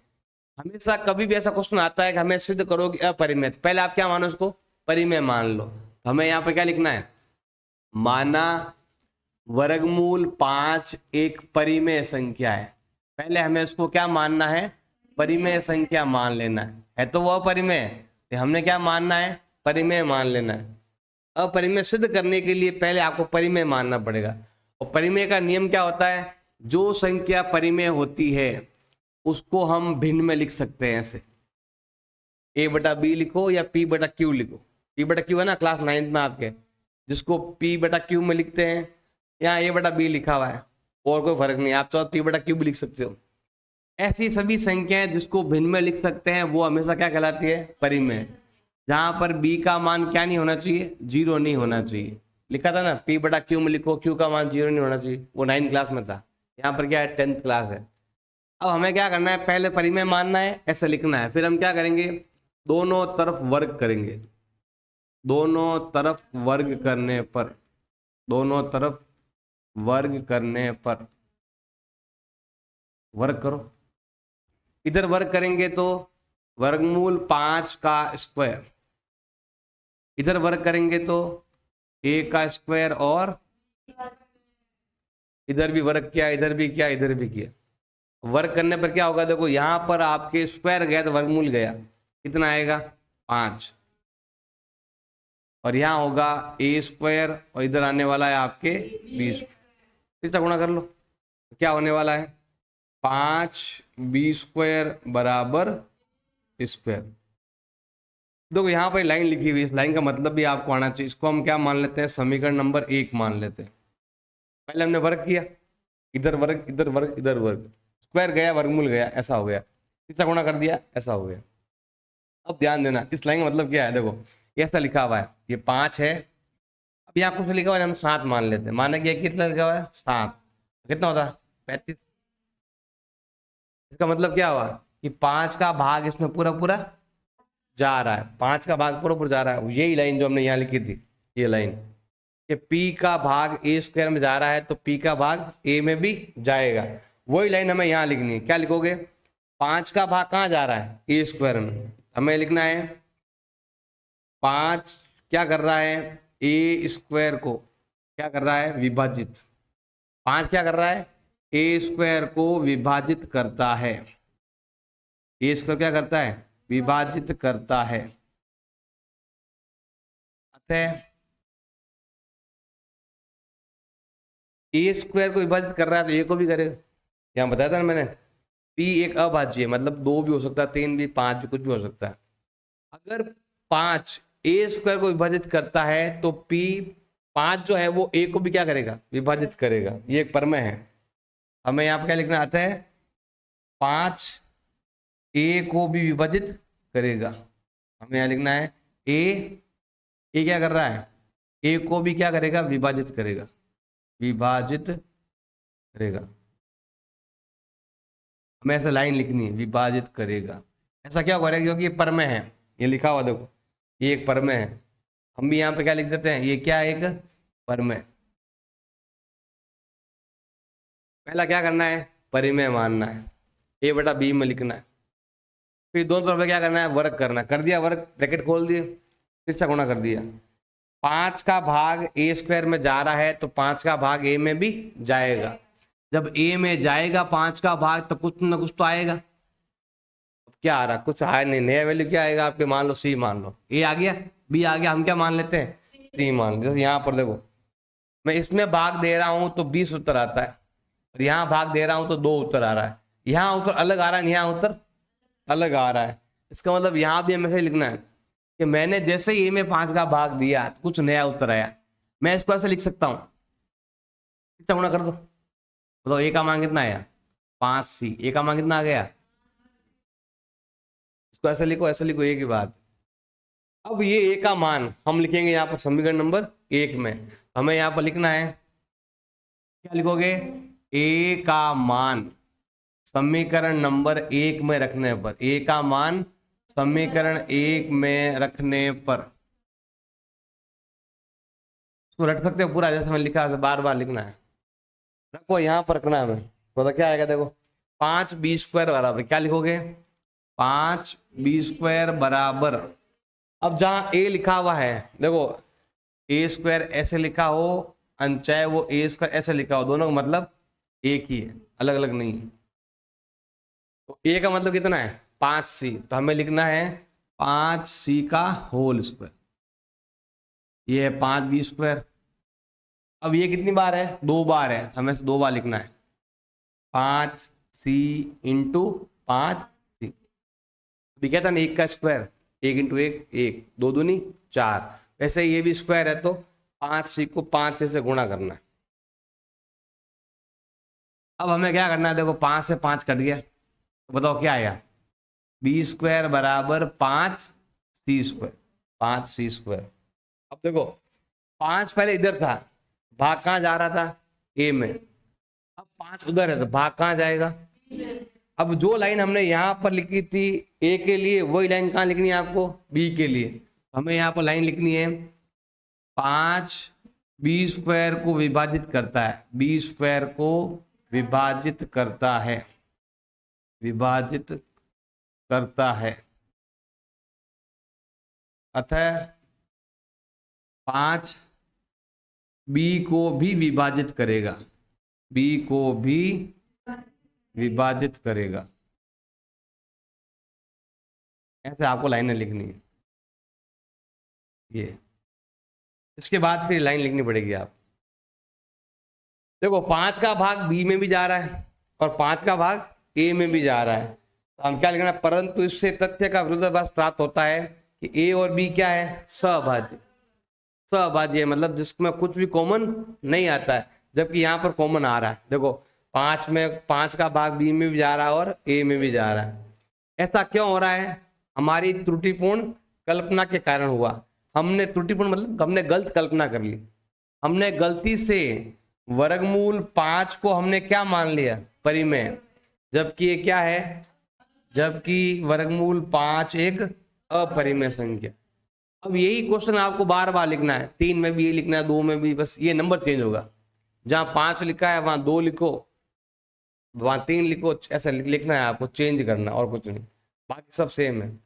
हमेशा कभी भी ऐसा क्वेश्चन आता है कि हमें सिद्ध करो कि अपरिमेय, तो पहले आप क्या मानो, उसको परिमेय मान लो। तो हमें यहाँ पर क्या लिखना है, माना वर्गमूल 5 एक परिमेय संख्या है, पहले हमें उसको क्या मानना है, परिमेय संख्या मान लेना है तो वो अपरिमेय है, तो हमने क्या मानना है, परिमेय मान लेना है। अपरिमेय सिद्ध करने के लिए पहले आपको परिमेय मानना पड़ेगा, और परिमेय का नियम क्या होता है, जो संख्या परिमेय होती है उसको हम भिन्न में लिख सकते हैं, ऐसे a/b लिखो या p/q लिखो। p/q है ना क्लास 9th में आपके, जिसको p/q में लिखते हैं, यहाँ a/b लिखा हुआ है, और कोई फर्क नहीं, आप चाहो p/q भी लिख सकते हो। ऐसी सभी संख्याएं जिसको भिन्न में लिख सकते हैं वो हमेशा क्या कहलाती है, परिमेय। जहां पर b का मान क्या नहीं होना चाहिए, 0 नहीं होना चाहिए। लिखा था ना p/q में लिखो, q का मान 0 नहीं होना चाहिए, वो 9th क्लास में था, यहाँ पर क्या है 10th क्लास है। अब हमें क्या करना है, पहले परिमेय मानना है, ऐसे लिखना है, फिर हम क्या करेंगे, दोनों तरफ वर्ग करेंगे, दोनों तरफ वर्ग करने पर, दोनों तरफ वर्ग करने पर, वर्ग करो, इधर वर्ग करेंगे तो वर्गमूल 5 का स्क्वायर, इधर वर्ग करेंगे तो a का स्क्वायर, और इधर भी वर्ग किया, इधर भी किया, इधर भी किया। वर्ग करने पर क्या होगा, देखो यहां पर आपके स्क्वायर गया तो वर्गमूल गया, कितना आएगा 5, और यहाँ होगा a² और इधर आने वाला है आपके 20, इसका गुणा कर लो, क्या होने वाला है 5b² बराबर स्क्वायर। देखो यहाँ पर लाइन लिखी हुई, इस लाइन का मतलब भी आपको आना चाहिए, इसको हम क्या मान लेते हैं, समीकरण नंबर 1 मान लेते हैं। पहले हमने वर्ग किया, इधर वर्ग इधर वर्ग इधर वर्ग, स्क्वायर गया वर्गमूल गया, ऐसा हो गया, इसका गुणा कर दिया, ऐसा हो गया। अब ध्यान देना, इस लाइन का मतलब क्या है, देखो ये ऐसा लिखा हुआ है, ये 5 है, अब यहाँ कुछ लिखा हुआ है, हम 7 मान लेते हैं, माना कि कितना लिखा हुआ है 7, कितना होता है 35। इसका मतलब क्या हुआ कि 5 का भाग इसमें पूरा पूरा जा रहा है, 5 का भाग पूरा पूरा जा रहा है, यही लाइन जो हमने यहाँ लिखी थी, ये लाइन कि p का भाग a² में जा रहा है तो p का भाग a में भी जाएगा, वही लाइन हमें यहाँ लिखनी है। क्या लिखोगे, 5 का भाग कहाँ जा रहा है, a² में, हमें लिखना है 5 क्या कर रहा है, a² को क्या कर रहा है, विभाजित, 5 क्या कर रहा है, a² को विभाजित करता है, a² क्या करता है, विभाजित करता है। अतः a² को विभाजित कर रहा है तो a को भी करेगा, यहाँ बताया था ना मैंने, p एक अभाज्य है, मतलब 2 भी हो सकता है, 3 भी, 5 भी, कुछ भी हो सकता है। अगर 5 a² को विभाजित करता है तो p 5 जो है वो a को भी क्या करेगा, विभाजित करेगा, ये एक प्रमेय है। हमें यहाँ पे क्या लिखना आता है, 5 a को भी विभाजित करेगा, हमें यहाँ लिखना है a क्या कर रहा है, a को भी क्या करेगा, विभाजित करेगा, विभाजित करेगा। हमें ऐसा लाइन लिखनी है, विभाजित करेगा, ऐसा क्या करेगा, क्योंकि ये प्रमेय है, ये लिखा हुआ देखो, ये एक प्रमेय है, हम भी यहाँ पे क्या लिख देते हैं, ये क्या है, एक प्रमेय। पहला क्या करना है, परिमेय मानना है, a/b में लिखना है, फिर दोनों तरफ क्या करना है, वर्ग करना है। कर दिया वर्ग, ब्रैकेट खोल दिए, तिरछा गुणा कर दिया। 5 का भाग ए स्क्वायर में जा रहा है तो 5 का भाग ए में भी जाएगा। जब ए में जाएगा 5 का भाग तो कुछ ना कुछ तो आएगा। अब क्या आ रहा, कुछ आया नहीं, नया वैल्यू क्या आएगा आपके, मान लो सी मान लो, ए आ गया, बी आ गया, हम क्या मान लेते हैं, सी मान लो। जैसे यहाँ पर देखो, मैं इसमें भाग दे रहा हूं तो 20 उत्तर आता है, और यहाँ भाग दे रहा हूं तो 2 उत्तर आ रहा है। यहाँ उत्तर अलग आ रहा है, यहाँ उत्तर अलग आ रहा है। इसका मतलब यहाँ भी हमें ऐसे लिखना है कि मैंने जैसे ही ए में 5 का भाग दिया कुछ नया उत्तर आया। मैं इसको ऐसे लिख सकता हूँ, कितना गुणा कर दो, बताओ ए का मान कितना आया, 5c, ए का मान कितना आ गया। इसको ऐसे लिखो ए के बाद। अब ये ए का मान हम लिखेंगे यहाँ पर समीकरण नंबर 1 में। हमें यहाँ पर लिखना है, क्या लिखोगे, ए का मान समीकरण नंबर 1 में रखने पर, ए का मान समीकरण 1 में रखने पर, इसको रट सकते हो पूरा, जैसे मैं लिखा है बार बार लिखना है, रखो यहाँ पर रखना है हमें। तो क्या आएगा देखो, 5b स्क्वायर बराबर, क्या लिखोगे, 5b स्क्वायर बराबर, अब जहां ए लिखा हुआ है देखो, ए स्क्वायर ऐसे लिखा हो चाहे वो ए स्क्वायर ऐसे लिखा हो, दोनों का मतलब एक ही है, अलग अलग नहीं है। तो ए का मतलब कितना है, 5c, तो हमें लिखना है 5c का होल स्क्वायर, ये है 5b स्क्वायर। अब ये कितनी बार है, 2 बार है, हमें 2 बार लिखना है, 5c इंटू 5c। अभी कहता ना 1 का स्क्वायर, 1 इंटू 1 1, 2 दूनी 4, वैसे ये भी स्क्वायर है तो 5c को 5 से गुणा करना है। अब हमें क्या करना है, देखो 5 से 5 कट गया, तो बताओ क्या आया, b स्क्वायर बराबर 5c स्क्वायर, 5c स्क्वायर। अब देखो 5 पहले इधर था, भाग कहाँ जा रहा था, ए में, अब 5 उधर है तो भाग कहाँ जाएगा। अब जो लाइन हमने यहाँ पर लिखी थी ए के लिए, वही लाइन कहाँ लिखनी है आपको, बी के लिए। हमें यहाँ पर लाइन लिखनी है 5b स्क्वायर को विभाजित करता है, b स्क्वायर को विभाजित करता है, विभाजित करता है, अतः 5b को भी विभाजित करेगा, b को भी विभाजित करेगा। ऐसे आपको लाइनें लिखनी है ये, इसके बाद फिर लाइन लिखनी पड़ेगी आप। देखो 5 का भाग बी में भी जा रहा है और 5 का भाग ए में भी जा रहा है, तो हम क्या लिखना, परंतु इससे तथ्य का विरोधाभास प्राप्त होता है कि ए और बी क्या है, सहभाज्य, सहभाज्य है, मतलब जिसमें कुछ भी कॉमन नहीं आता है, जबकि यहाँ पर कॉमन आ रहा है। देखो 5 का भाग बी में भी जा रहा है और ए में भी जा रहा है। ऐसा क्यों हो रहा है, हमारी त्रुटिपूर्ण कल्पना के कारण हुआ। हमने त्रुटिपूर्ण मतलब हमने गलत कल्पना कर ली, हमने गलती से वर्गमूल 5 को हमने क्या मान लिया, परिमेय, जबकि ये क्या है, जबकि वर्गमूल 5 एक अपरिमेय संख्या। अब यही क्वेश्चन आपको बार बार लिखना है, 3 में भी ये लिखना है, 2 में भी, बस ये नंबर चेंज होगा, जहां 5 लिखा है वहां 2 लिखो, वहां 3 लिखो, ऐसा लिखना है आपको, चेंज करना और कुछ नहीं, बाकी सब सेम है।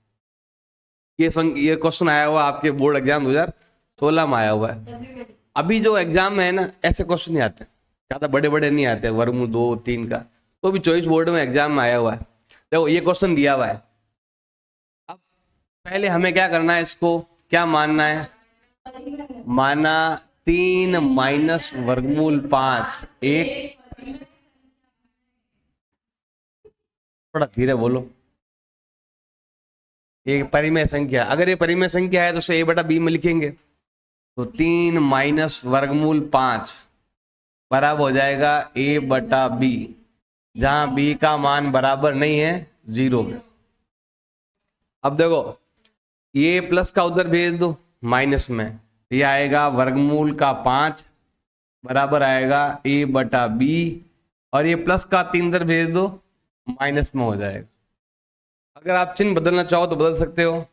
ये क्वेश्चन आया हुआ आपके बोर्ड एग्जाम 2016 में आया हुआ है। अभी जो एग्जाम में है ना, ऐसे क्वेश्चन नहीं आते, ज्यादा बड़े बड़े नहीं आते, वर्गमूल 2 3 का, तो भी चॉइस बोर्ड में एग्जाम में आया हुआ है। देखो ये क्वेश्चन दिया हुआ है, अब पहले हमें क्या करना है, इसको क्या मानना है, माना 3 माइनस वर्गमूल 5 एक, थोड़ा धीरे बोलो, एक परिमेय संख्या। अगर ये परिमेय संख्या है तो उसे a बटा b में लिखेंगे, तो 3 माइनस वर्गमूल 5 बराबर हो जाएगा a बटा b, जहां b का मान बराबर नहीं है 0 में। अब देखो ये प्लस का उधर भेज दो माइनस में, ये आएगा वर्गमूल का 5 बराबर आएगा a बटा b, और ये प्लस का 3 इधर भेज दो, माइनस में हो जाएगा। अगर आप चिन्ह बदलना चाहो तो बदल सकते हो,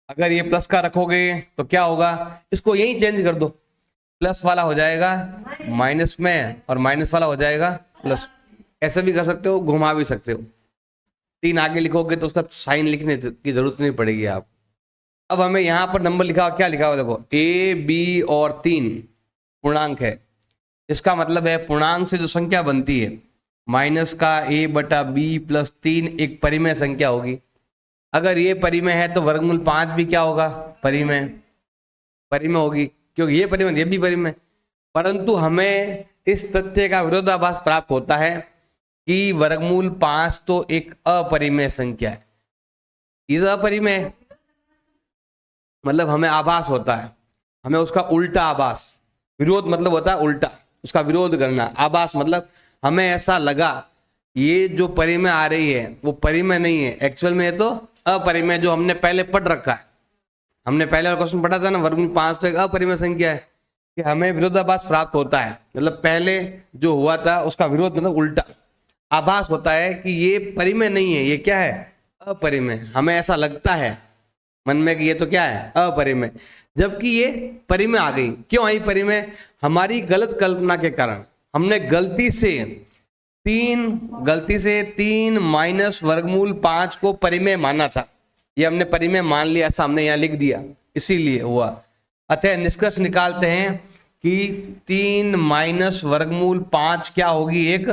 अगर ये प्लस का रखोगे तो क्या होगा, इसको यही चेंज कर दो, प्लस वाला हो जाएगा माइनस में और माइनस वाला हो जाएगा प्लस। ऐसे भी कर सकते हो, घुमा भी सकते हो। 3 आगे लिखोगे तो उसका साइन लिखने की जरूरत नहीं पड़ेगी आप। अब हमें यहाँ पर नंबर लिखा हुआ, क्या लिखा हुआ देखो, ए बी और 3 पूर्णांक है। इसका मतलब है पूर्णांक से जो संख्या बनती है माइनस का a बटा बी प्लस 3 एक परिमेय संख्या होगी। अगर ये परिमेय है तो वर्गमूल 5 भी क्या होगा, परिमेय होगी, क्योंकि ये परिमेय ये भी परिमेय। परंतु हमें इस तथ्य का विरोधाभास प्राप्त होता है कि वर्गमूल 5 तो एक अपरिमेय संख्या है। इस अपरिमेय मतलब हमें आभास होता है, हमें उसका उल्टा आभास, विरोध मतलब होता है उल्टा, उसका विरोध करना। आभास मतलब हमें ऐसा लगा ये जो परिमेय आ रही है वो परिमेय नहीं है, एक्चुअल में ये तो अपरिमेय, जो हमने पहले पढ़ रखा है। हमने पहले वाला क्वेश्चन पढ़ा था ना, वर्गमूल 5 तो एक अपरिमेय संख्या है, कि हमें विरोधाभास प्राप्त होता है। मतलब पहले जो हुआ था उसका विरोध मतलब उल्टा, आभास होता है कि ये परिमेय नहीं है, ये क्या है, अपरिमेय। हमें ऐसा लगता है मन में कि ये तो क्या है, अपरिमेय, जबकि ये परिमेय आ गई। क्यों आई परिमेय? हमारी गलत कल्पना के कारण। हमने गलती से 3 माइनस वर्गमूल 5 को परिमेय माना था, ये हमने परिमेय मान लिया, ऐसा हमने यहाँ लिख दिया, इसीलिए हुआ। अतः निष्कर्ष निकालते हैं कि 3 माइनस वर्गमूल 5 क्या होगी, एक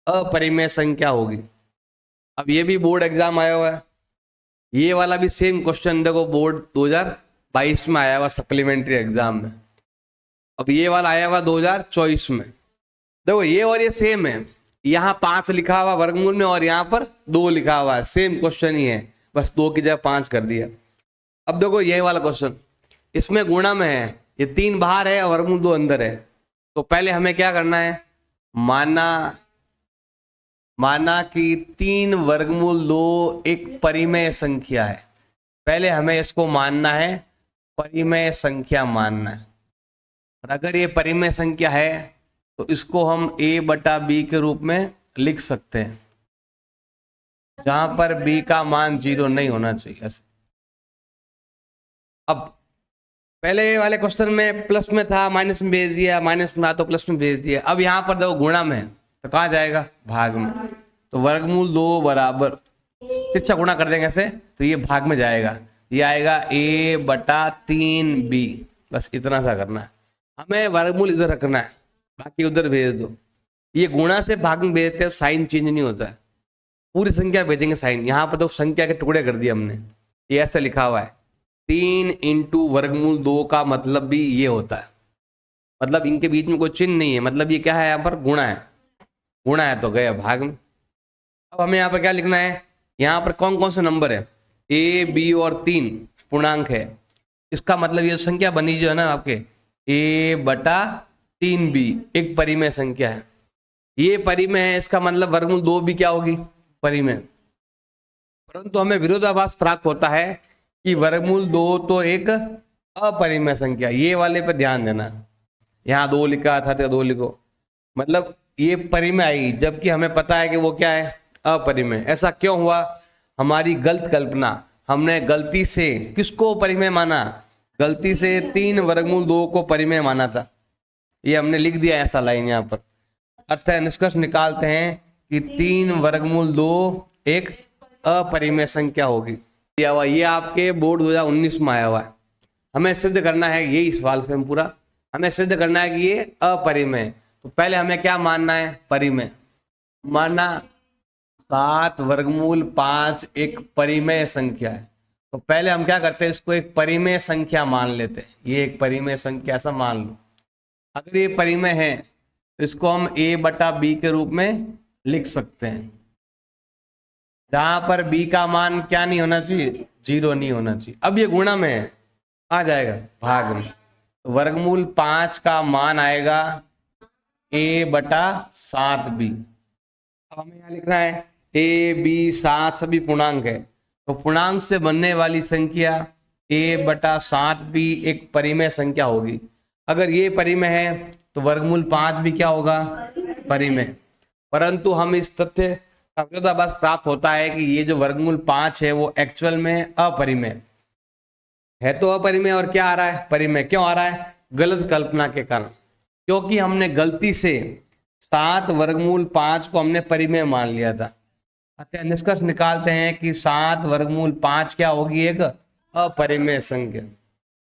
अपरिमेय संख्या होगी। अब ये भी बोर्ड एग्जाम आया हुआ है, ये वाला भी सेम क्वेश्चन देखो बोर्ड 2022 में आया हुआ सप्लीमेंट्री एग्जाम में। अब ये वाला आया हुआ 2024 में। देखो ये और ये सेम है, यहाँ 5 लिखा हुआ वर्गमूल में और यहाँ पर 2 लिखा हुआ है, सेम क्वेश्चन ही है, बस 2 की जगह 5 कर दिया। अब देखो ये वाला क्वेश्चन, इसमें गुणा में है, ये 3 बाहर है और वर्गमूल 2 अंदर है। तो पहले हमें क्या करना है, माना कि 3 वर्गमूल 2 एक परिमेय संख्या है। पहले हमें इसको मानना है, परिमेय संख्या मानना है। और अगर ये परिमेय संख्या है तो इसको हम a बटा b के रूप में लिख सकते हैं, जहां पर b का मान 0 नहीं होना चाहिए ऐसे। अब पहले वाले क्वेश्चन में प्लस में था, माइनस में भेज दिया, माइनस में था तो प्लस में भेज दिया। अब यहाँ पर देखो गुणा में है तो कहाँ जाएगा, भाग में। तो वर्गमूल 2 बराबर तिरछा गुणा कर देंगे ऐसे तो ये भाग में जाएगा, ये आएगा a बटा 3b। बस इतना सा करना है, हमें वर्गमूल इधर रखना है, बाकी उधर भेज दो। ये गुणा से भाग में भेजते हैं, साइन चेंज नहीं होता है, पूरी संख्या भेजेंगे साइन। यहाँ पर तो संख्या के टुकड़े कर दिए हमने, ये ऐसे लिखा हुआ है 3 इंटू वर्गमूल 2 का मतलब भी ये होता है, मतलब इनके बीच में कोई चिन्ह नहीं है, मतलब ये क्या है, यहाँ पर गुणा है तो गया भाग में। अब हमें यहाँ पर क्या लिखना है, यहाँ पर कौन कौन से नंबर है, a b और 3 पूर्णांक है। इसका मतलब ये संख्या बनी जो है ना आपके a बटा 3b एक परिमेय संख्या है, ये परिमेय है, इसका मतलब वर्गमूल 2 भी क्या होगी, परिमेय। परंतु हमें विरोधाभास प्राप्त होता है कि वर्गमूल 2 तो एक अपरिमेय संख्या। ये वाले पर ध्यान देना, यहाँ 2 लिखा था तो 2 लिखो, मतलब ये परिमेय आई, जबकि हमें पता है कि वो क्या है, अपरिमेय। ऐसा क्यों हुआ, हमारी गलत कल्पना। हमने गलती से किसको परिमेय माना, गलती से 3 वर्गमूल 2 को परिमेय माना था, ये हमने लिख दिया ऐसा लाइन यहाँ पर। अतः निष्कर्ष निकालते हैं कि 3 वर्गमूल 2 एक अपरिमेय संख्या होगी। ये आपके बोर्ड 2019 में आया हुआ है। हमें सिद्ध करना है, यही सवाल से हम पूरा हमें सिद्ध करना है कि ये अपरिमेय। तो पहले हमें क्या मानना है, परिमेय मानना। 7 वर्गमूल 5 एक परिमेय संख्या है, तो पहले हम क्या करते हैं, इसको एक परिमेय संख्या मान लेते हैं। ये एक परिमेय संख्या ऐसा मान लो। अगर ये परिमेय है तो इसको हम a बटा b के रूप में लिख सकते हैं, जहां पर b का मान क्या नहीं होना चाहिए, 0 नहीं होना चाहिए। अब ये गुणा में है, आ जाएगा भाग में, तो वर्गमूल 5 का मान आएगा a बटा 7b। अब हमें यहाँ लिखना है a b 7 सभी पूर्णांक है, तो पूर्णांक से बनने वाली संख्या a बटा 7b एक परिमेय संख्या होगी। अगर ये परिमेय है तो वर्गमूल 5 भी क्या होगा, परिमेय। परंतु हम इस तथ्य का विरोधाभास प्राप्त होता है कि ये जो वर्गमूल 5 है वो एक्चुअल में अपरिमेय है। तो अपरिमेय और क्या आ रहा है, परिमेय। क्यों आ रहा है, गलत कल्पना के कारण, क्योंकि हमने गलती से 7 वर्गमूल 5 को हमने परिमेय मान लिया था। अतः निष्कर्ष निकालते हैं कि 7 वर्गमूल 5 क्या होगी, एक अपरिमेय संख्या।